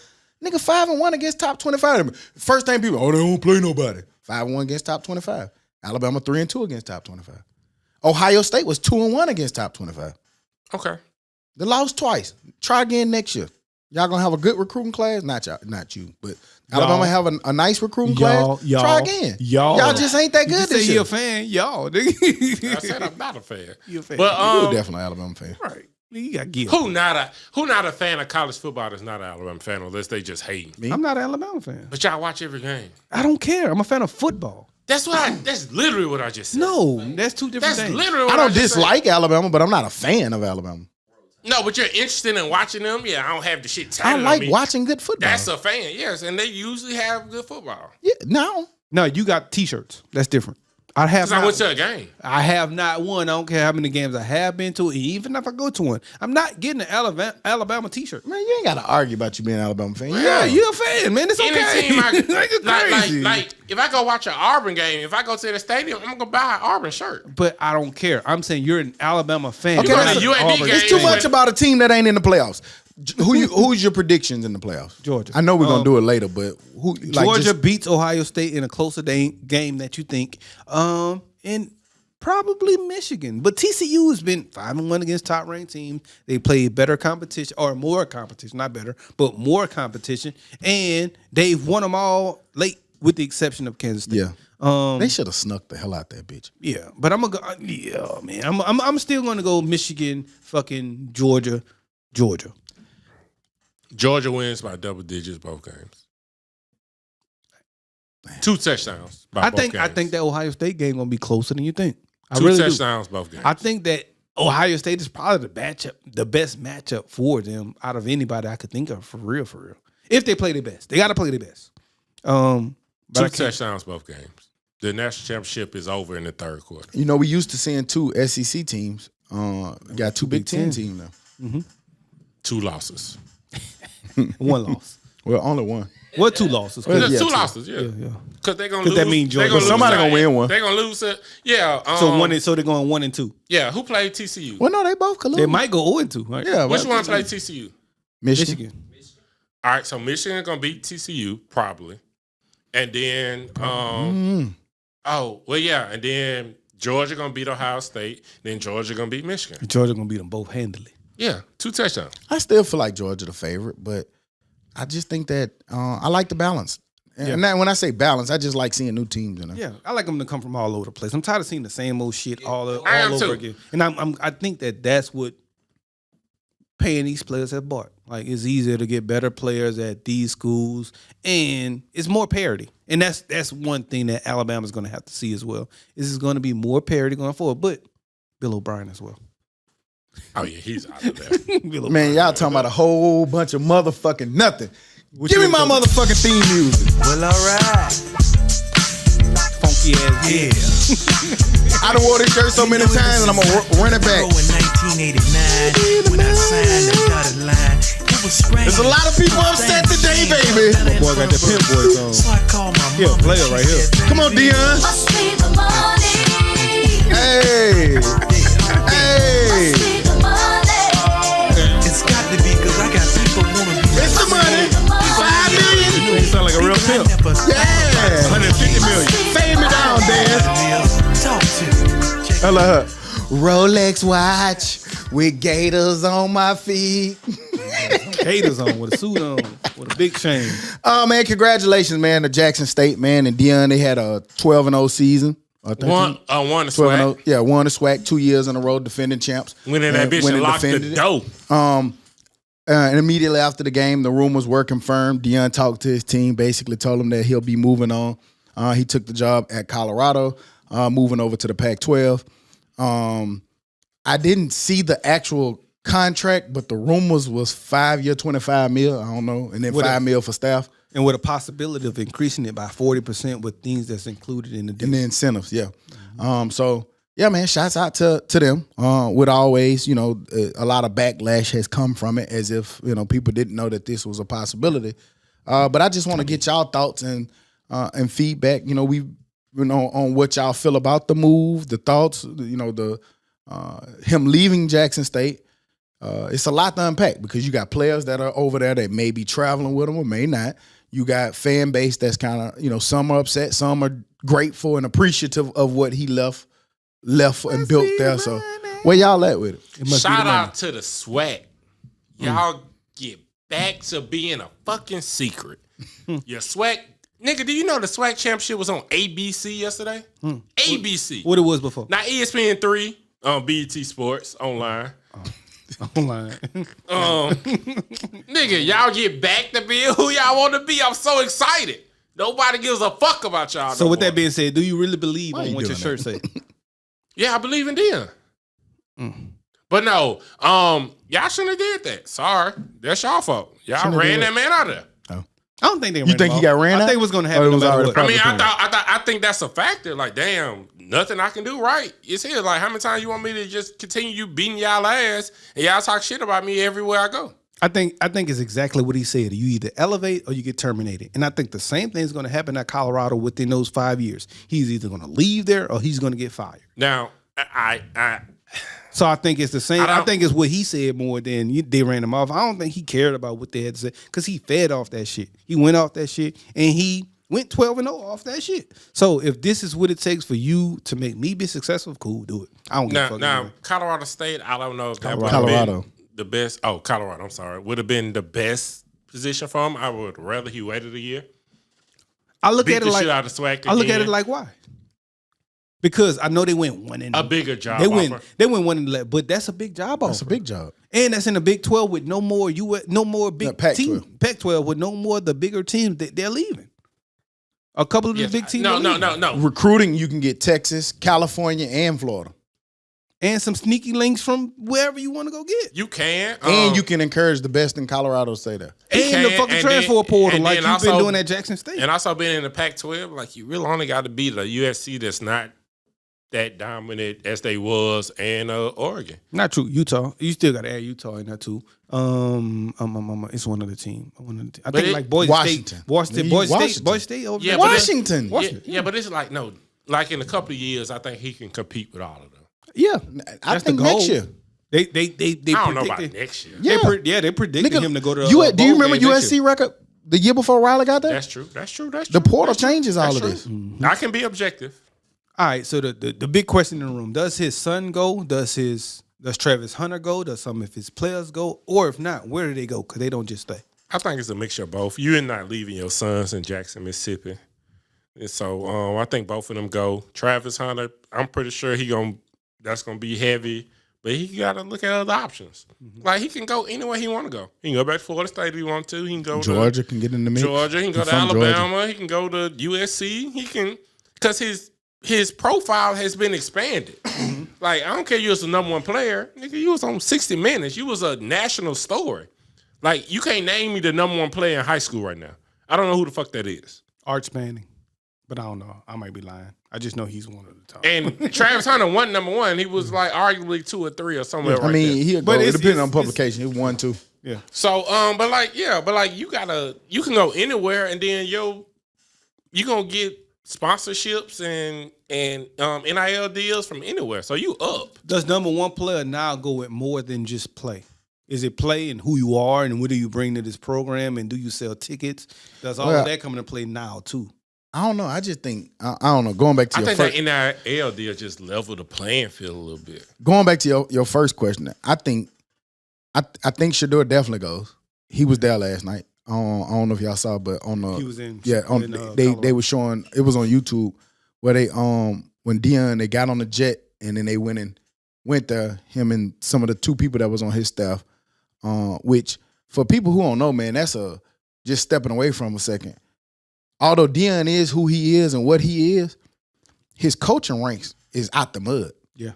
nigga 5-1 against top 25. First thing people, they don't play nobody. 5-1 against top 25. Alabama 3-2 against top 25. Ohio State was 2-1 against top 25. Okay. They lost twice. Try again next year. Y'all gonna have a good recruiting class? Not y'all, not you, but Alabama have a nice recruiting class. Try again. Y'all just ain't that You good say this you're year. a fan, y'all. I said I'm not a fan. You're a fan. But You're definitely an Alabama fan. right. You got give. who not a fan of college football that's not an Alabama fan unless they just hate. Me? I'm not an Alabama fan. But y'all watch every game. I don't care. I'm a fan of football. That's literally what I just said. No, that's two different That's things. literally what I don't just said. dislike Alabama, but I'm not a fan of Alabama. No, but you're interested in watching them. Yeah, I don't have the shit I tatted on like me. watching good football. That's a fan, yes, and they usually have good football. Yeah, no. No, you got T-shirts. That's different. I have. Because I went to a game. I have not won. I don't care how many games I have been to. Even if I go to one, I'm not getting an Alabama T-shirt. Man, you ain't got to argue about you being an Alabama fan. Yeah, you're a fan, man. It's Any okay. team Like, it's crazy. like if I go watch an Auburn game, if I go to the stadium, I'm gonna buy an Auburn shirt. But I don't care. I'm saying you're an Alabama fan. Okay, You're listen, not an UAB Auburn game- It's too fan. much about a team that ain't in the playoffs. Who's your predictions in the playoffs? Georgia. I know we're gonna do it later, but who? Georgia beats Ohio State in a closer game that you think, and probably Michigan. But TCU has been 5-1 against top ranked teams. They played better competition or more competition, not better, but more competition, and they've won them all late, with the exception of Kansas State. Yeah. They should have snuck the hell out that bitch. Yeah, but I'm gonna go. Yeah, man, I'm still gonna go Michigan, fucking Georgia. Georgia wins by double digits both games. 2 touchdowns. By both games. I think that Ohio State game gonna be closer than you think. I 2 really touchdowns do. both games. I think that Ohio State is probably the best matchup for them out of anybody I could think of for real. If they play their best, they got to play their best. 2 touchdowns both games. The national championship is over in the third quarter. You know, we used to seeing 2 SEC teams. Got 2 Big Ten teams now. Mm-hmm. 2 losses. 1 loss. Well, only 1. What 2 losses? Well, There's yeah, 2 losses, yeah. Because they're gonna lose. That mean Georgia. Somebody gonna win one. They're gonna lose it. Yeah. So they're going 1 and 2. Yeah. Who played TCU? Well, no, they both could lose. They might go 0 and 2. Right? Yeah. Which one played TCU? Michigan. All right. So Michigan gonna beat TCU probably, and then and then Georgia gonna beat Ohio State. Then Georgia gonna beat Michigan. Georgia gonna beat them both handily. Yeah, 2 touchdowns. I still feel like Georgia the favorite, but I just think that I like the balance. And when I say balance, I just like seeing new teams in there. Yeah, I like them to come from all over the place. I'm tired of seeing the same old shit all I am over too. again. And I think that's what paying these players have bought. Like, it's easier to get better players at these schools, and it's more parity. And that's one thing that Alabama's going to have to see as well. Is going to be more parity going forward, but Bill O'Brien as well. Oh yeah, he's out of there. Man, y'all talking about a whole bunch of motherfucking nothing. Give me my motherfucking theme music. Well, alright. Funky ass. Yeah. I done wore this shirt so many times and I'm gonna run it back. In 1989, when I signed the dotted line, it was spring. There's a lot of people upset today, baby. My boy got that Pimp Boy song. So I called my Yeah, mama. player right here. Come on, Dion. Hey. Hey. It's got to be because I got people wanna be. It's the money. 5 million. You sound like a real pimp. Yeah. 150 million. Fade me down, Dan. Talk to. I love her. Rolex watch with gators on my feet. Gators on with a suit on with a big chain. Oh, man, congratulations, man, to Jackson State, man, and Dion. They had a 12-0 season. One the 12-0. swag. Yeah, won the SWAC 2 years in a row, defending champs. Went in that bitch went and locked the defended it. door. And immediately after the game, the rumors were confirmed. Dion talked to his team, basically told him that he'll be moving on. He took the job at Colorado, moving over to the Pac-12. I didn't see the actual contract, but the rumors was 5 year, $25 million. I don't know, and then $5 million for staff. And with a possibility of increasing it by 40% with things that's included in the deal. And the incentives, yeah. So yeah, man, shouts out to them. With always, a lot of backlash has come from it, as if people didn't know that this was a possibility. But I just want to get y'all thoughts and feedback. On what y'all feel about the move, the thoughts. Him leaving Jackson State. It's a lot to unpack because you got players that are over there that may be traveling with him or may not. You got fan base that's kind of, some are upset, some are grateful and appreciative of what he left and built there. So where y'all at with it? Shout out to the SWAC. Y'all get back to being a fucking secret. Your SWAC, nigga, do you know the SWAC championship was on ABC yesterday? ABC. What it was before? Not ESPN3 on BET Sports online. Online. Nigga, y'all get back to being who y'all want to be. I'm so excited. Nobody gives a fuck about y'all. So no with more. that being said, do you really believe Why on you what your doing shirt say? Yeah, I believe in Dion. But no, y'all shouldn't have did that. Sorry. That's y'all fault. Y'all Shouldn't have ran did that man out of there. I don't think they. You think he got ran out? I think it was going to Or happen. it was No matter already what. probably- I think that's a factor. Like, damn, nothing I can do right. It's here. Like, how many times you want me to just continue you beating y'all ass and y'all talk shit about me everywhere I go? I think it's exactly what he said. You either elevate or you get terminated. And I think the same thing is going to happen at Colorado within those 5 years. He's either going to leave there or he's going to get fired. Now, So I think it's the same. I don't- think it's what he said more than they ran him off. I don't think he cared about what they had to say because he fed off that shit. He went off that shit and he went 12-0 off that shit. So if this is what it takes for you to make me be successful, cool, do it. I don't give a fuck. Now, Colorado State, I don't know if that would have Colorado. been the best. Oh, Colorado, I'm sorry. Would have been the best position for him. I would rather he waited a year. I look Beat at the it like shit out of Swag I look at again. it like why? Because I know they went 1 A bigger job They went offer. 1-11, but that's a big job offer. That's a big job. And that's in the Big 12 with no more big Pac-12. team. Pac-12 with no more the bigger teams that they're leaving. A couple of the Yes, big teams. No, are no, leaving. no, no. Recruiting, you can get Texas, California, and Florida. And some sneaky links from wherever you want to go get. You can. And you can encourage the best in Colorado to say that. And the can, fucking and transfer then- portal and like then you've been also- doing at Jackson State. And also being in the Pac-12, like you really only got to beat a USC that's not that dominant as they was, and Oregon. Not true. Utah. You still got to add Utah in there too. It's one of the team. I think it- like Boise Washington. State. Washington. Nigga, Boise State. Washington. Boise State over Yeah, there. but Washington. Yeah, but it's like no, like in a couple of years, I think he can compete with all of them. Yeah. I That's think the next goal. year. They I don't know about predicted- next year. Yeah. They predicted Nigga, him to go to. do you bowl remember game next USC year. record the year before Riley got there? That's true. That's true. That's The true. portal That's true. changes all That's of true. this. I can be objective. All right, so the big question in the room: does his son go? Does Travis Hunter go? Does some of his players go? Or if not, where do they go? Because they don't just stay. I think it's a mixture of both. You're not leaving your sons in Jackson, Mississippi, and so I think both of them go. Travis Hunter, I'm pretty sure that's gonna be heavy, but he got to look at other options. Like he can go anywhere he want to go. He can go back to Florida State if he want to. He can go Georgia to can get in the mix. Georgia. He can go He's to from Georgia. Alabama. He can go to USC. He can because his profile has been expanded. Like I don't care you was the number one player, nigga. You was on 60 Minutes. You was a national story. Like you can't name me the number one player in high school right now. I don't know who the fuck that is. Arch Manning, but I don't know. I might be lying. I just know he's one of the top. And Travis Hunter wasn't number one. He was like arguably 2 or 3 or somewhere. I mean, he'll go. But It it's- depends on it's- publication. He won too. Yeah, So, but you can go anywhere, and then you gonna get sponsorships and NIL deals from anywhere. So you up. does number one player now go with more than just play? Is it play and who you are and what do you bring to this program and do you sell tickets? Does all Well, of that come into play now too? I don't know. I just think I don't know. Going back to I your think first, that NIL deal just leveled the playing field a little bit. going back to your first question, I think Shador definitely goes. He was there last night. I don't know if y'all saw, but on the He was in. they Colorado. were showing it was on YouTube where they when Dion they got on the jet and then they went there, him and some of the 2 people that was on his staff, which for people who don't know, man, that's just stepping away from a second. Although Dion is who he is and what he is, his coaching ranks is out the mud. Yeah.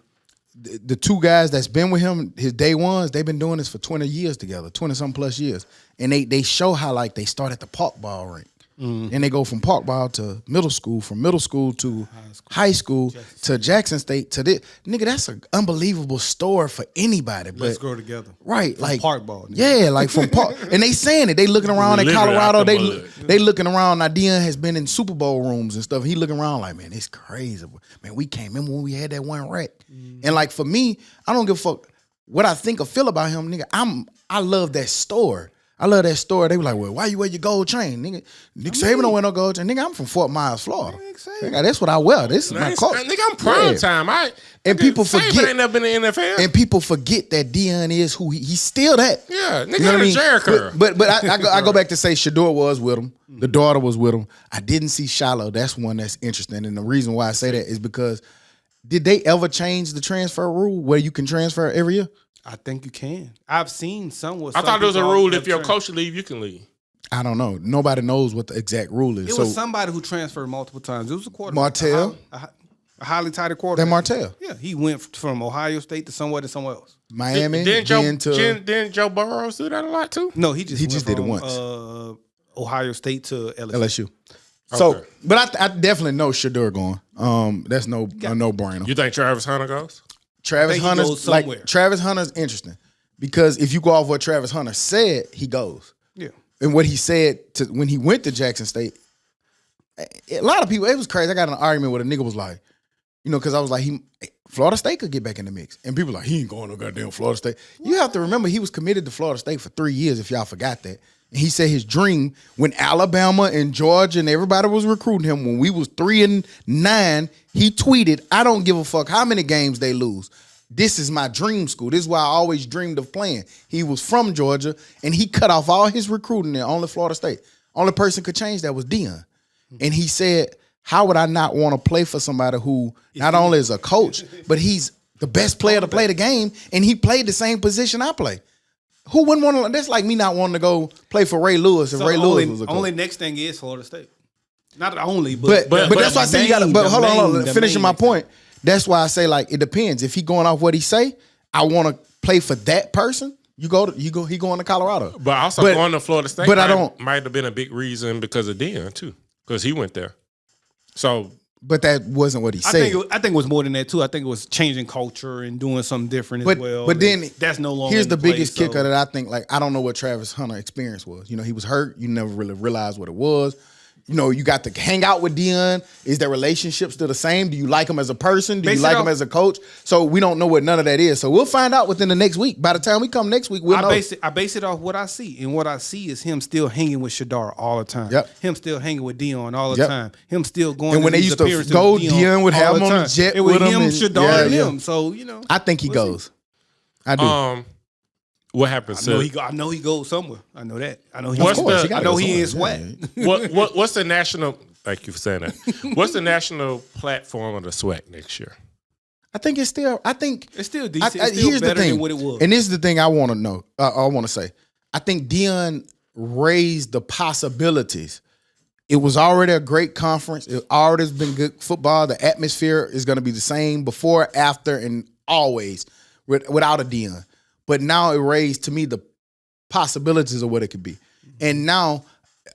The 2 guys that's been with him, his day ones, they've been doing this for 20 years together, 20-some plus years. And they show how, like, they start at the park ball rink. Then they go from park ball to middle school, from middle school to high school to Jackson State to this. Nigga, that's an unbelievable story for anybody. Let's But go together. right, like park ball, nigga. Yeah, like from park. And they saying it. They looking around at Literally Colorado. out the They mud. they looking around. Now Dion has been in Super Bowl rooms and stuff. He looking around like, man, it's crazy. Man, we can't remember when we had that one wreck. And like for me, I don't give a fuck what I think or feel about him, nigga. I love that story. I love that story. They were like, well, why you wear your gold chain? Nigga, Nick Saban don't wear no gold chain. Nigga, I'm from Fort Myers, Florida. Nigga, that's what I wear. This is my culture. Nigga, I'm prime Yeah. time. And people Saban forget- ain't never been in the NFL. And people forget that Dion is who he's still that. Yeah, nigga, You know what I mean? Jericho. But I go back to say Shador was with him. The daughter was with him. I didn't see Shiloh. That's one that's interesting. And the reason why I say that is because did they ever change the transfer rule where you can transfer every year? I think you can. I've seen some. I thought there was a rule if your coach leave, you can leave. I don't know. Nobody knows what the exact rule is. It was somebody who transferred multiple times. It was a quarterback. Martell? A highly touted quarterback. That Martell. Yeah, he went from Ohio State to somewhere else. Miami. Didn't Joe Burrows do that a lot too? No, he just just went did it from, once. Ohio State to LSU. LSU. So, Okay. but I definitely know Shador going. That's a no brainer. You think Travis Hunter goes? Travis think he Hunter's goes somewhere. like Travis Hunter's interesting because if you go off what Travis Hunter said, he goes. Yeah. And what he said to when he went to Jackson State, a lot of people, it was crazy. I got in an argument with a nigga was like, because I was like, Florida State could get back in the mix. And people are like, he ain't going to goddamn Florida State. You have to remember he was committed to Florida State for 3 years, if y'all forgot that. And he said his dream when Alabama and Georgia and everybody was recruiting him, when we was 3-9, he tweeted, I don't give a fuck how many games they lose. This is my dream school. This is why I always dreamed of playing. He was from Georgia, and he cut off all his recruiting there, only Florida State. Only person could change that was Deion. And he said, how would I not want to play for somebody who not only is a coach, but he's the best player to play the game, and he played the same position I play? Who wouldn't want to? That's like me not wanting to go play for Ray Lewis if Ray Lewis was a coach. Only next thing is Florida State. Not the only, but that's why I say you got to. But hold on. Finishing my point. That's why I say like it depends. If he going off what he say, I want to play for that person. He going to Colorado. But also going to Florida State. But I don't. Might have been a big reason because of Deion too, because he went there. So. But that wasn't what he said. I think it was more than that too. I think it was changing culture and doing something different as well. But then that's no longer. Here's the biggest kicker that I think. Like I don't know what Travis Hunter's experience was. You know, he was hurt. You never really realized what it was. You know, you got to hang out with Deion. Is their relationship still the same? Do you like him as a person? Do you like him as a coach? So we don't know what none of that is. So we'll find out within the next week. By the time we come next week, we'll know. I base it off what I see. And what I see is him still hanging with Shadar all the time. Yep. Him still hanging with Dion all the time. Him still going and when they used to go, Dion would have him on the jet it with him, him. Shadar, and him. So, you know. I think he goes. I do. What happens? I know he goes somewhere. I know that. I know he. I know he ain't sweat. What's the national? Thank you for saying that. What's the national platform of the SWAC next year? I think it's still decent. It's still here's better the thing, than what it was. And this is the thing I want to know. I want to say. I think Deion raised the possibilities. It was already a great conference. It already has been good football. The atmosphere is going to be the same before, after, and always without a Deion. But now it raised, to me, the possibilities of what it could be. And now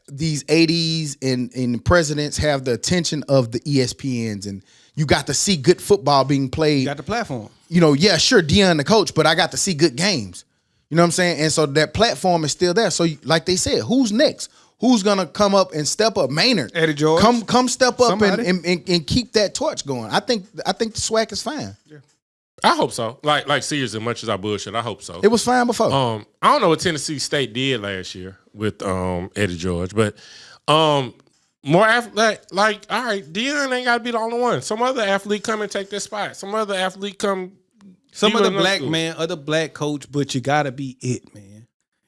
these ADs and presidents have the attention of the ESPNs, and you got to see good football being played. You got the platform. You know, yeah, sure, Deion the coach, but I got to see good games. You know what I'm saying? And so that platform is still there. So like they said, who's next? Who's going to come up and step up? Maynard. Eddie George. Come step up and keep that torch going. I think the SWAC is fine. Yeah. I hope so. Like serious, as much as I bullshit, I hope so. It was fine before. I don't know what Tennessee State did last year with Eddie George, but more athlete, like all right, Deion ain't got to be the only one. Some other athlete come and take this spot. Some other athlete come. Some other black man, other black coach, but you got to be it, man.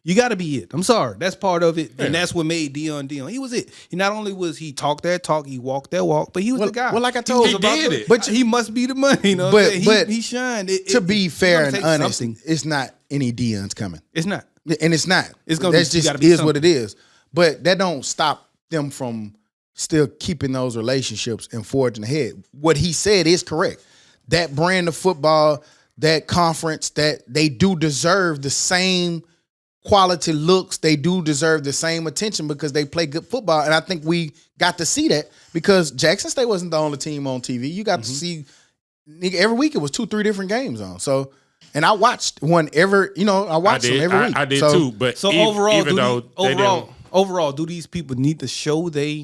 You got to be it. I'm sorry. That's part of it. Yeah. And that's what made Deion. He was it. He not only was he talked that talk, he walked that walk, but he was the guy. Well, like I told you, he did it. But he must be the money. You know but he shined. To be fair and honest, it's not any Deion's coming. It's not. And it's not. It's gonna That's just is what it is. But that don't stop them from still keeping those relationships and forging ahead. What he said is correct. That brand of football, that conference, that they do deserve the same quality looks. They do deserve the same attention because they play good football. And I think we got to see that because Jackson State wasn't the only team on TV. You got to see every week it was 2-3 different games on. So, and I watched one every, I watched them every week. I did too. But so overall, do these people need to show their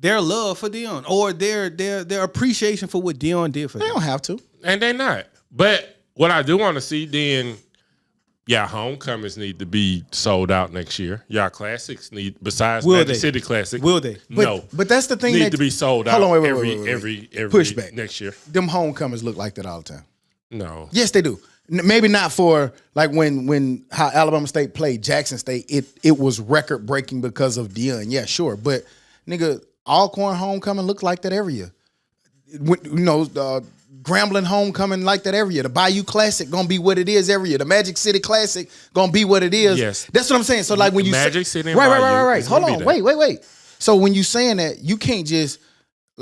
love for Deion or their appreciation for what Deion did for them? They don't have to. And they're not. But what I do want to see then, homecomings need to be sold out next year. Classics need, besides Magic City Classic. Will they? No. But that's the thing need to be sold out every pushback next year. Them homecomings look like that all the time. No. Yes, they do. Maybe not for like when how Alabama State played Jackson State. It was record breaking because of Deion. Yeah, sure. But nigga, Alcorn homecoming looks like that every year. Grambling homecoming like that every year. The Bayou Classic gonna be what it is every year. The Magic City Classic gonna be what it is. Yes, that's what I'm saying. So like when you Magic City, and right. Hold on, wait. So when you saying that, you can't just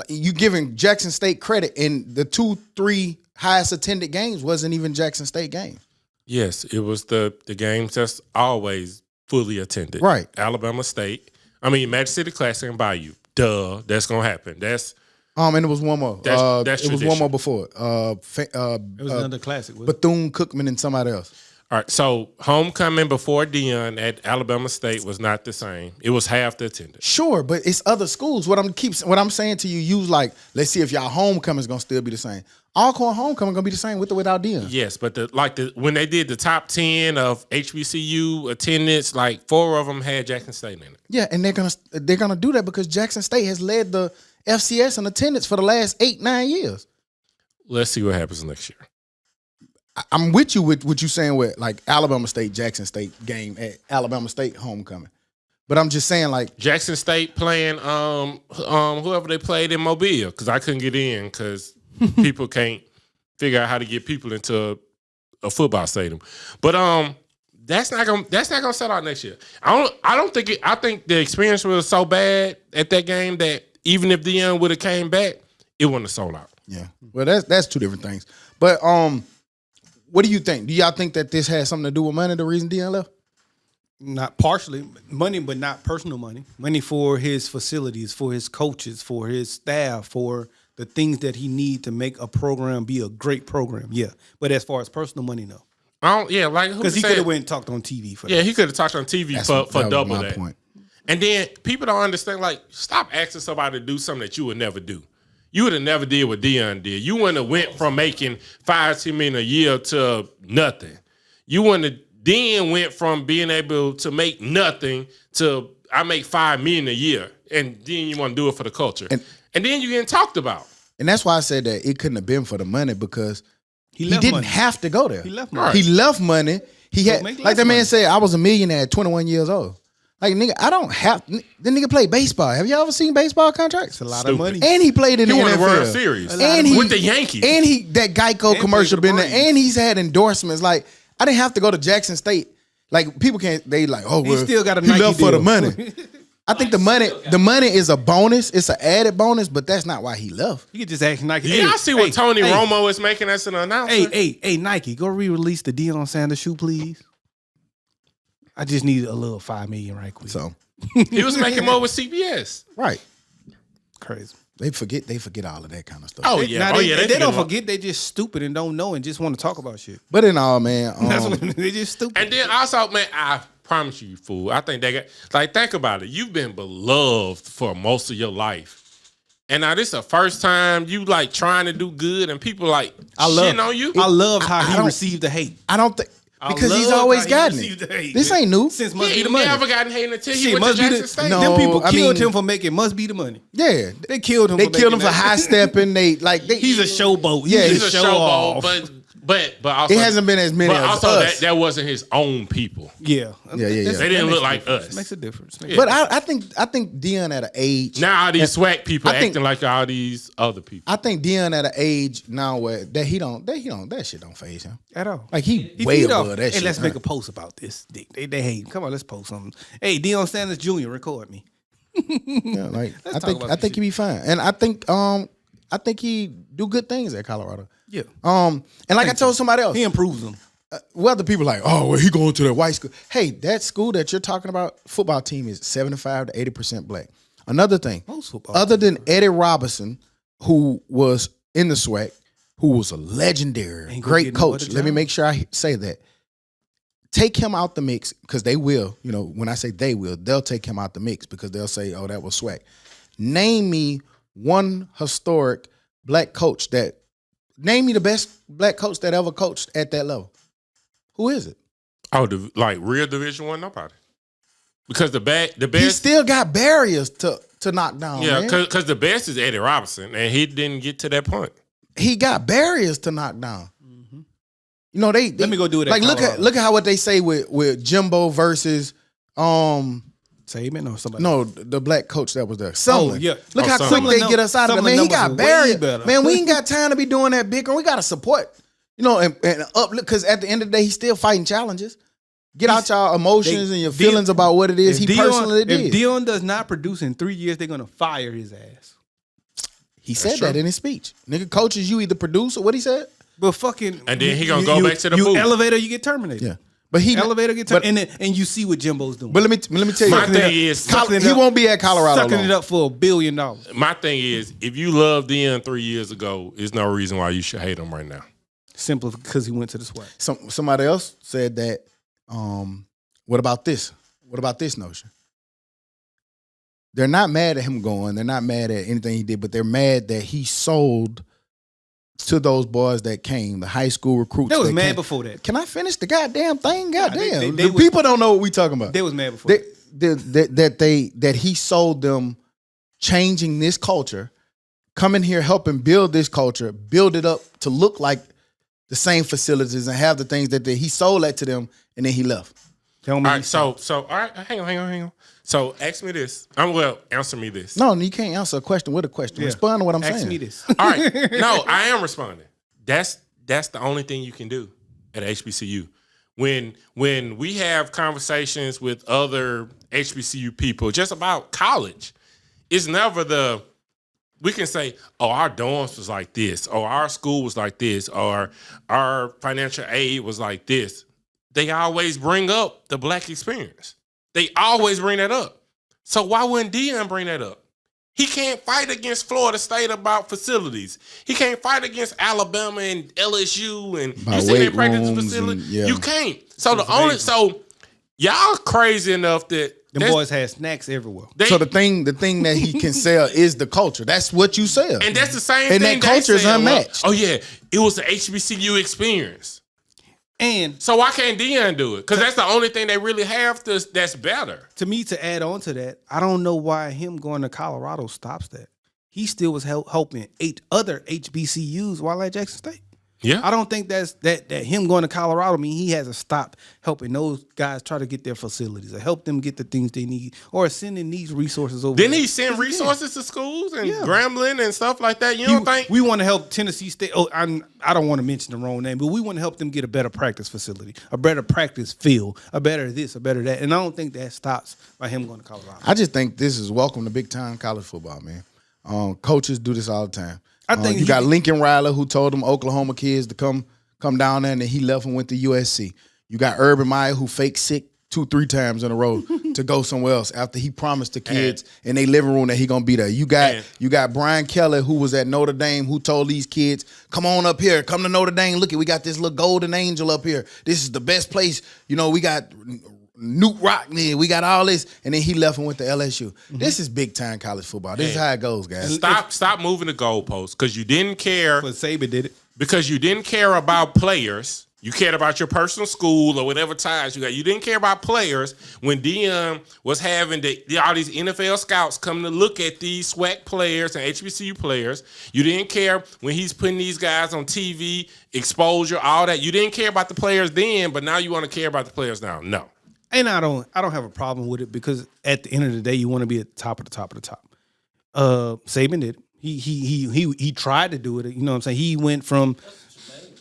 you giving Jackson State credit, and the 2-3 highest attended games wasn't even Jackson State games. Yes, it was the games that's always fully attended. Right, Alabama State. Magic City Classic and Bayou. Duh, that's gonna happen. That's. And it was one more. That's it was one more before. It was another classic. Bethune Cookman and somebody else. All right, so homecoming before Deion at Alabama State was not the same. It was half the attendance. Sure, but it's other schools. What I'm saying to you, use like, let's see if y'all homecoming is gonna still be the same. Alcorn homecoming gonna be the same with or without Deion. Yes, but when they did the top 10 of HBCU attendance, like 4 of them had Jackson State in it. Yeah, and they're gonna do that because Jackson State has led the FCS in attendance for the last 8-9 years. Let's see what happens next year. I'm with you with what you saying with like Alabama State, Jackson State game at Alabama State homecoming. But I'm just saying like Jackson State playing whoever they played in Mobile, because I couldn't get in because people can't figure out how to get people into a football stadium. But that's not gonna sell out next year. I think the experience was so bad at that game that even if Deion would have came back, it wouldn't have sold out. Yeah. Well, that's two different things. But what do you think? Do y'all think that this has something to do with money, the reason Deion left? Not partially money, but not personal money. Money for his facilities, for his coaches, for his staff, for the things that he need to make a program be a great program. Yeah, but as far as personal money, no. Because he could have went and talked on TV for that. Yeah, he could have talked on TV for double that. Point. And then people don't understand. Like, stop asking somebody to do something that you would never do. You would have never did what Deion did. You wouldn't have went from making $5-10 million a year to nothing. You wouldn't have then went from being able to make nothing to I make $5 million a year, and then you want to do it for the culture, and then you getting talked about. And that's why I said that it couldn't have been for the money because he didn't money. have to go there. He left money. He left money. He had like that man money. said, I was a millionaire at 21 years old. Like, nigga, I don't have. The nigga played baseball. Have you ever seen baseball contracts? It's a lot of money. And he played in the He won NFL. a World Series And with the Yankees. And he that Geico commercial been there. Braves. And he's had endorsements. Like, I didn't have to go to Jackson State. Like, people can't. They like, oh, well, still got a he Nike left for the deal. money. I think the money is a bonus. It's an added bonus, but that's not why he left. You could just ask Nike. Yeah, I see what Tony Romo is making as an announcer. Hey, Nike, go re-release the Deion Sanders shoe, please. I just need a little $5 million right quick. So He was making more with CBS. right, Crazy. they forget all of that kind of stuff. Oh yeah, Now, they forget don't about- forget. They just stupid and don't know and just want to talk about shit. But in all, man, That's what they just stupid. And then also, man, I promise you, fool. I think they got like think about it. You've been beloved for most of your life, and now this is the first time you like trying to do good, and people like shitting on you. I love how I he don't- received the hate. I don't think because he's love always how he gotten received it. the hate. This ain't new. Since Yeah, must be he the money. never gotten hated until he Shit, went to must be Jackson the, State. No, them people I killed mean- him for making must be the money. Yeah, They killed him. they for killed him making for that. high stepping. He's He's a showboat. Yeah, He's He's a show showboat, off. but also It hasn't been as many But as also us. that wasn't his own people. Yeah. Yeah. They didn't look like us. Makes a difference. But I think Deion at an age. Now all these swag people I think- acting like all these other people. I think Deion at an age now where that shit don't phase him. At all. Like he He way feed off. above that Hey, shit. let's huh? make a post about this. They hate. Come on, let's post something. Hey, Deion Sanders Jr., record me. Yeah, like Let's I talk think about I this think he be fine, and I think he do good things at Colorado. Yeah. And like I told somebody else, He improves them. whether people like, oh, well, he going to that white school. Hey, that school that you're talking about, football team is 75 to 80% black. Another thing, Most football other than Eddie Robinson, who was in the SWAC, who was a legendary, Ain't gonna great get no coach. other Let me job. make sure I say that. Take him out the mix because they will. You know, when I say they will, they'll take him out the mix because they'll say, "Oh, that was SWAC." Name me one historic black coach that. Name me the best black coach that ever coached at that level. Who is it? Oh, like real Division I, nobody. Because the He best, still got barriers to knock down. yeah, man. because the best is Eddie Robinson, and he didn't get to that point. He got barriers to knock down. You know they Let me go do it at Like Colorado. look at how what they say with Jimbo versus Saban or somebody. no the black coach that was there. Sumlin. yeah. Look Oh, how quick Sumlin. they get us out of it. Sumlin Man, he numbers got are way barriers. better. Man, we ain't got time to be doing that bickering. We got to support. You know, and up because at the end of the day, he's still fighting challenges. Get out y'all emotions and your feelings about what it is he personally did. If Deion does not produce in 3 years, they're gonna fire his ass. He said true. that in his speech. Nigga, coaches, you either produce or what he said. But fucking, And then he gonna go back to the you booth. elevator, you get terminated. Yeah, but he Elevator get but, terminated, and you see what Jimbo's doing. but let me tell you, My thing is, he won't be at Colorado sucking long. it up for $1 billion. my thing is, if you loved Deion 3 years ago, there's no reason why you should hate him right now. simply because he went to the SWAT. Somebody else said that. What about this? What about this notion? They're not mad at him going. They're not mad at anything he did, but they're mad that he sold to those boys that came, the high school recruits. They was that mad came. before that. Can I finish the goddamn thing? Goddamn. they The people don't know what we talking about. They was mad before That he sold them changing this culture, coming here, helping build this culture, build it up to look like the same facilities and have the things that he sold that to them, and then he left. Tell me. All right, so all right, hang on. So ask me this. Answer me this. No, you can't answer a question with a question. Yeah. Respond to what I'm Ask saying. me this. All right. No, I am responding. That's the only thing you can do at HBCU. When we have conversations with other HBCU people just about college, it's never we can say, oh, our dorms was like this, or our school was like this, or our financial aid was like this. They always bring up the black experience. They always bring that up. So why wouldn't Deion bring that up? He can't fight against Florida State about facilities. He can't fight against Alabama and LSU and About you see weight their practice rooms facility. and- yeah. You can't. So y'all crazy enough that Them boys had snacks everywhere. So the thing that he can sell is the culture. That's what you sell. and that's the same And thing. that culture is they say, unmatched. Oh yeah, it was the HBCU experience. And So why can't Deion do it? Because that's the only thing they really have that's better. to me, to add on to that, I don't know why him going to Colorado stops that. He still was helping 8 other HBCUs while at Jackson State. Yeah. I don't think that him going to Colorado mean he has to stop helping those guys try to get their facilities or help them get the things they need or sending these resources over. Didn't there. he send resources to schools and Yeah. Grambling and stuff like that? You don't think? We want to help Tennessee State. Oh, I don't want to mention the wrong name, but we want to help them get a better practice facility, a better practice field, a better this, a better that. And I don't think that stops by him going to Colorado. I just think this is welcome to big time college football, man. Coaches do this all the time. I think you got Lincoln Riley who told them Oklahoma kids to come down there, and then he left and went to USC. You got Urban Meyer who faked sick 2-3 times in a row to go somewhere else after he promised the kids in their living room that he gonna be there. You got Brian Kelly who was at Notre Dame who told these kids, come on up here, come to Notre Dame. Look, we got this little golden angel up here. This is the best place. You know, we got Newt Rockney, we got all this, and then he left and went to LSU. Mm-hmm. This is big time college football. This is how it goes, guys. Stop moving the goalposts because you didn't care. But Saban did it. Because you didn't care about players. You cared about your personal school or whatever ties you got. You didn't care about players when Deion was having all these NFL scouts come to look at these SWAC players and HBCU players. You didn't care when he's putting these guys on TV, exposure, all that. You didn't care about the players then, but now you want to care about the players now. No. And I don't have a problem with it because at the end of the day, you want to be at the top of the top of the top. Saban did. He tried to do it. You know what I'm saying? He went from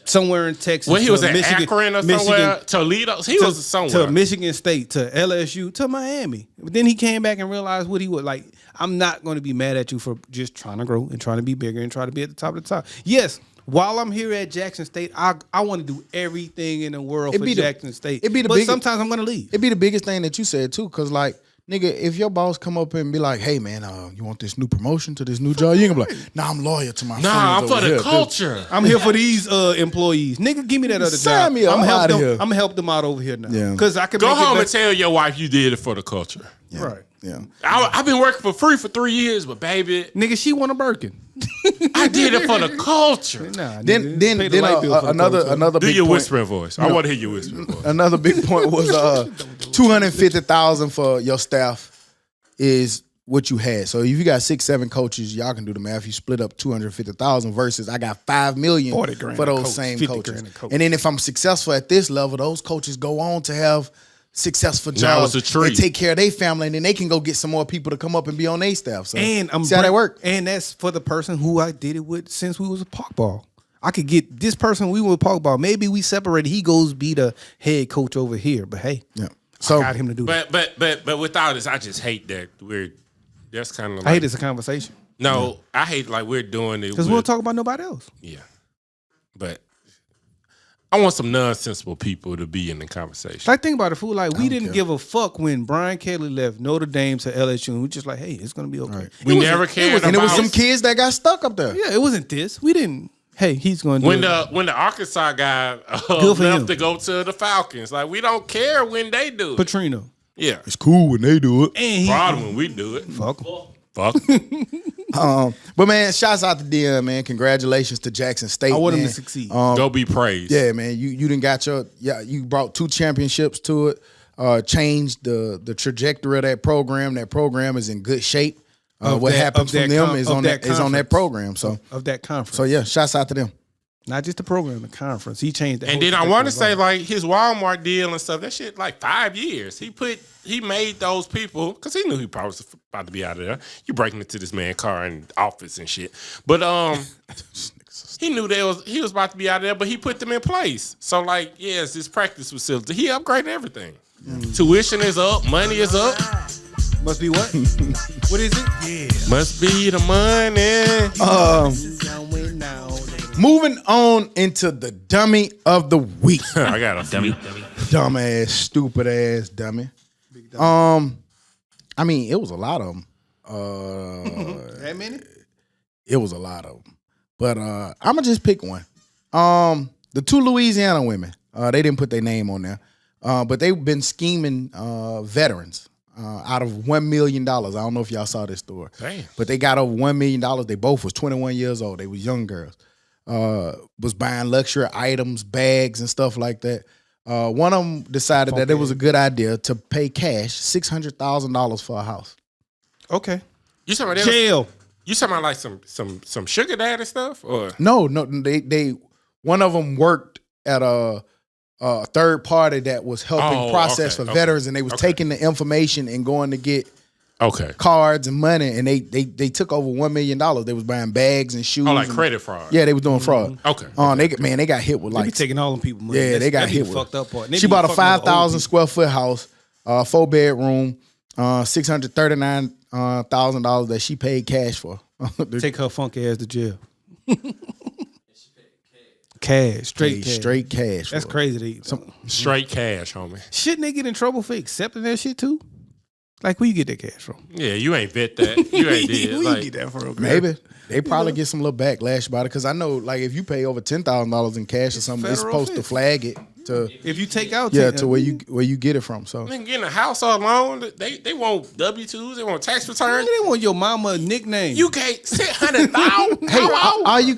somewhere in Texas. Well, he was to at Michigan, Akron or somewhere, Toledo. He was somewhere. To Michigan State, to LSU, to Miami. But then he came back and realized what he would like. I'm not going to be mad at you for just trying to grow and trying to be bigger and trying to be at the top of the top. Yes. While I'm here at Jackson State, I want to do everything in the world for Jackson State. But sometimes I'm going to leave. It'd be the biggest thing that you said, too, because, like, nigga, if your boss come up and be like, hey, man, you want this new promotion to this new job? You ain't gonna be like, nah, I'm loyal to my friends I'm for over the here. culture. I'm here for these employees. Nigga, give me that other Sign job. me up. I'm outta here. going to help them out over here now. Yeah. Because I can Go make it home and better. tell your wife you did it for the culture. Yeah. Right. Yeah. I've been working for free for 3 years, but baby, Nigga, she want a Birkin. I did it for the culture. Nah, Then pay the light bill for the another culture. another Do big your point. whispering voice. I want to hear your whispering voice. Another big point was $250,000 for your staff is what you had. So if you got 6-7 coaches, y'all can do the math. You split up $250,000 versus I got $5 million $40 grand for a those coach, same $50 coaches. grand a coach. And then if I'm successful at this level, those coaches go on to have successful Now jobs it's a tree. and take care of their family, and then they can go get some more people to come up and be on their staff. So And I'm see how that work. And that's for the person who I did it with since we was a park ball. I could get this person we were park ball. Maybe we separated. He goes be the head coach over here. But hey, Yeah. So I got him to do that. But with all this, I just hate that that's kind of like, I hate this a conversation No, I hate like we're doing it because we don't talk about nobody else. Yeah, but I want some nonsensical people to be in the conversation. Like think about it, fool. Like we didn't care. give a fuck when Brian Kelly left Notre Dame to LSU. And we just like, hey, it's gonna be okay. Right. We never cared and it was about some kids that got stuck up there. Yeah, it wasn't this. We didn't. hey, he's going to When do it. the Arkansas guy Good for left him. to go to the Falcons, like we don't care when they do it. Petrino. Yeah, It's cool when they do it. And he problem when we do it. fuck him. Fuck. But man, shouts out to DM, man. Congratulations to Jackson State. I want him man. to succeed. Go be praised. Yeah, man. You done got you brought 2 championships to it. Changed the trajectory of that program. That program is in good shape. What happens from them is on that program. So of that conference. so yeah, shouts out to them. Not just the program, the conference. He changed that. And then I want to say, like, his Walmart deal and stuff, that shit, like, 5 years. He made those people, because he knew he probably was about to be out of there. You breaking into this man's car and office and shit. But he knew he was about to be out of there, but he put them in place. So, like, yes, his practice facility, he upgraded everything. Tuition is up, money is up. Must be what? What is it? Yeah. Must be the money. Moving on into the dummy of the week. I got a Dummy. Dumbass, stupid ass dummy. I mean, it was a lot of them. That many? It was a lot of them. But I'm gonna just pick one. The 2 Louisiana women. They didn't put their name on there, but they've been scheming veterans out of $1 million. I don't know if y'all saw this story. Damn. But they got over $1 million. They both was 21 years old. They was young girls. Was buying luxury items, bags, and stuff like that. One of them decided that it was a good idea to pay cash $600,000 for a house. Okay. You talking about Jail. You talking about like some sugar daddy stuff? Or No, they one of them worked at a third party that was helping process for veterans, and they was taking the information and going to get cards and money, and they took over $1 million. They was buying bags and shoes. Oh, like credit fraud. Yeah, they was doing fraud. Okay. They got hit with They be like taking all them people money. yeah, they got That'd be hit the with fucked up part. They She be bought a fucking with old 5,000 people. square foot house, 4-bedroom, $639,000 that she paid cash for. Take her funky ass to jail. Cash, straight cash. Straight cash. That's for it. crazy. Straight cash, homie. Shouldn't they get in trouble for accepting that shit too? Like, where you get that cash from? Yeah, you ain't vet that. You ain't did. Where Like, you get that from? Maybe they probably get some little backlash about it, because I know, like, if you pay over $10,000 in cash or something, it's federal supposed to offense. flag it to If you take out, to where you get it from. So nigga getting a house or a loan, they want W-2s, they want tax returns. they want your mama a nickname. You can't sit 100,000. hey,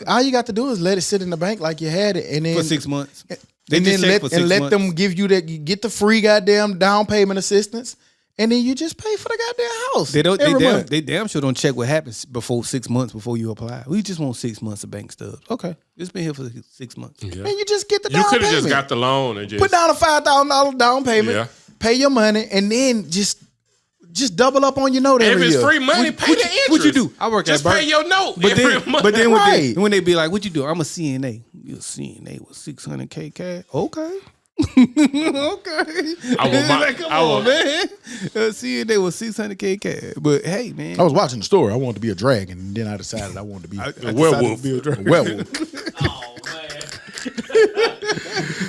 all you got to do is let it sit in the bank like you had it, and then for 6 months. and then just check for 6 let months. them give you that. You get the free goddamn down payment assistance, and then you just pay for the goddamn house. They damn sure don't check what happens before 6 months before you apply. We just want 6 months of bank stubs. Okay, it's been here for 6 months. Yeah. And you just get the You down could have payment. just got the loan and just Put down a $5,000 down payment. Yeah. Pay your money, and then just double up on your note If every it's year. free money, pay the interest. What you do? I work just at pay Burger- your note But every then, month. but then Right. when they be like, "What you do?" I'm a CNA. You a CNA with $600K cash? Okay. Okay. Come on, man. CNA with $600K cash. But hey, man. I was watching the story. I wanted to be a dragon, and then I decided I wanted to be A werewolf. werewolf. Oh man.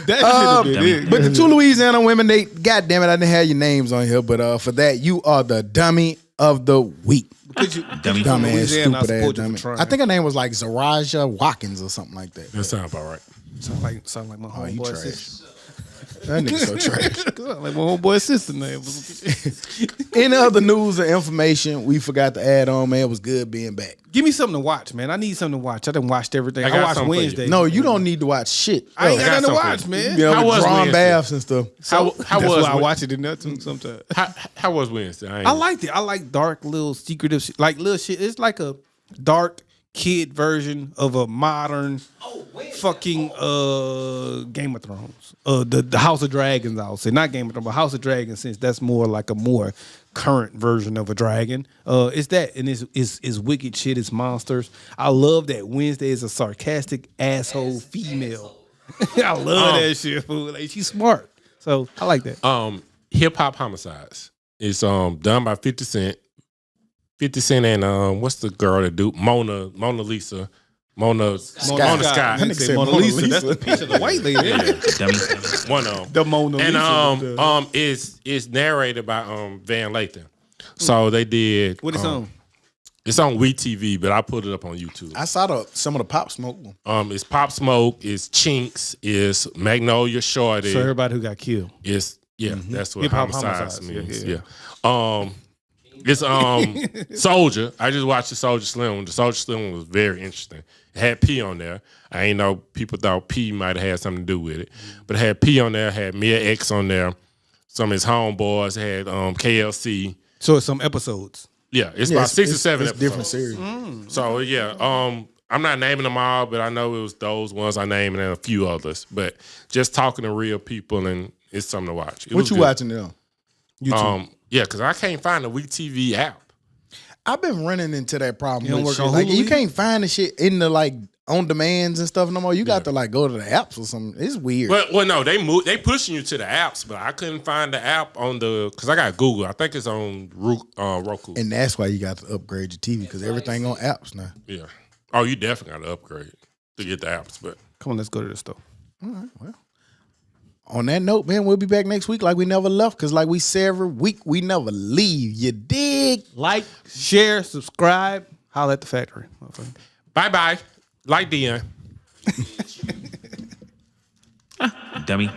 That should have been it. But the 2 Louisiana women, they, goddamn it, I didn't have your names on here, but for that, you are the dummy of the week. Because you Dummy. from Dumbass, Louisiana, I stupid ass support you for dummy. trying. I think her name was like Zaraja Watkins or something like that. That sounds about right. sound like my you homeboy trash. sister. That nigga so trash. Sound like my homeboy sister name. Any other news or information we forgot to add on, man? It was good being back. Give me something to watch, man. I need something to watch. I done watched everything. I I got watched something for you. Wednesday. No, you don't need to watch shit. I ain't I got got nothing to something watch, for man. You know, How was drawing Wednesday? baths and stuff. How That's was why I Wed- watch it in that too sometimes. How was Wednesday? I liked it. I like dark, little secretive shit. Like little shit. It's like a dark kid version of a modern fucking Game of Thrones. The House of Dragons, I would say. Not Game of Thrones, but House of Dragons, since that's more like a more current version of a dragon. It's that, and it's wicked shit, it's monsters. I love that Wednesday is a sarcastic asshole female. I love that shit, fool. Like, she's smart. So I like that. Hip Hop Homicides. It's done by 50 Cent. 50 Cent and what's the girl that do Mona Lisa. Mona Scott. That nigga said Mona Lisa. That's the picture of the white lady. Dummy. One of them. The Mona Lisa. And is narrated by Van Lathan. So they did. What is on? It's on WeTV, but I put it up on YouTube. I saw some of the Pop Smoke one. It's Pop Smoke, it's Chinks, it's Magnolia Shorty. So everybody who got killed. It's that's what Hip-hop homicides homicides, means. Yeah. It's Soldier. I just watched the Soldier Slim one. The Soldier Slim one was very interesting. It had P on there. I ain't know people thought P might have had something to do with it, but it had P on there. Had Mia X on there. Some of his homeboys had KLC. So it's some episodes. Yeah, it's about 6 or 7 it's episodes. different series. So yeah, I'm not naming them all, but I know it was those ones I named and a few others. But just talking to real people, and it's something to watch. What you watching now? YouTube. Yeah, because I can't find the WeTV app. I've been running into that problem. You don't with work shit. on Like Hulu you either? can't find the shit in the like on demands and stuff no more. You got to like go to the apps or something. It's weird. Well, no, they pushing you to the apps, but I couldn't find the app on because I got Google. I think it's on Roku. And that's why you got to upgrade your TV because everything on apps now. Yeah. Oh, you definitely got to upgrade to get the apps, but Come on, let's go to the store. All right, well. On that note, man, we'll be back next week like we never left because like we say every week, we never leave. You dig? Like, share, subscribe. Holla at the factory. bye. Like Dion. Dummy.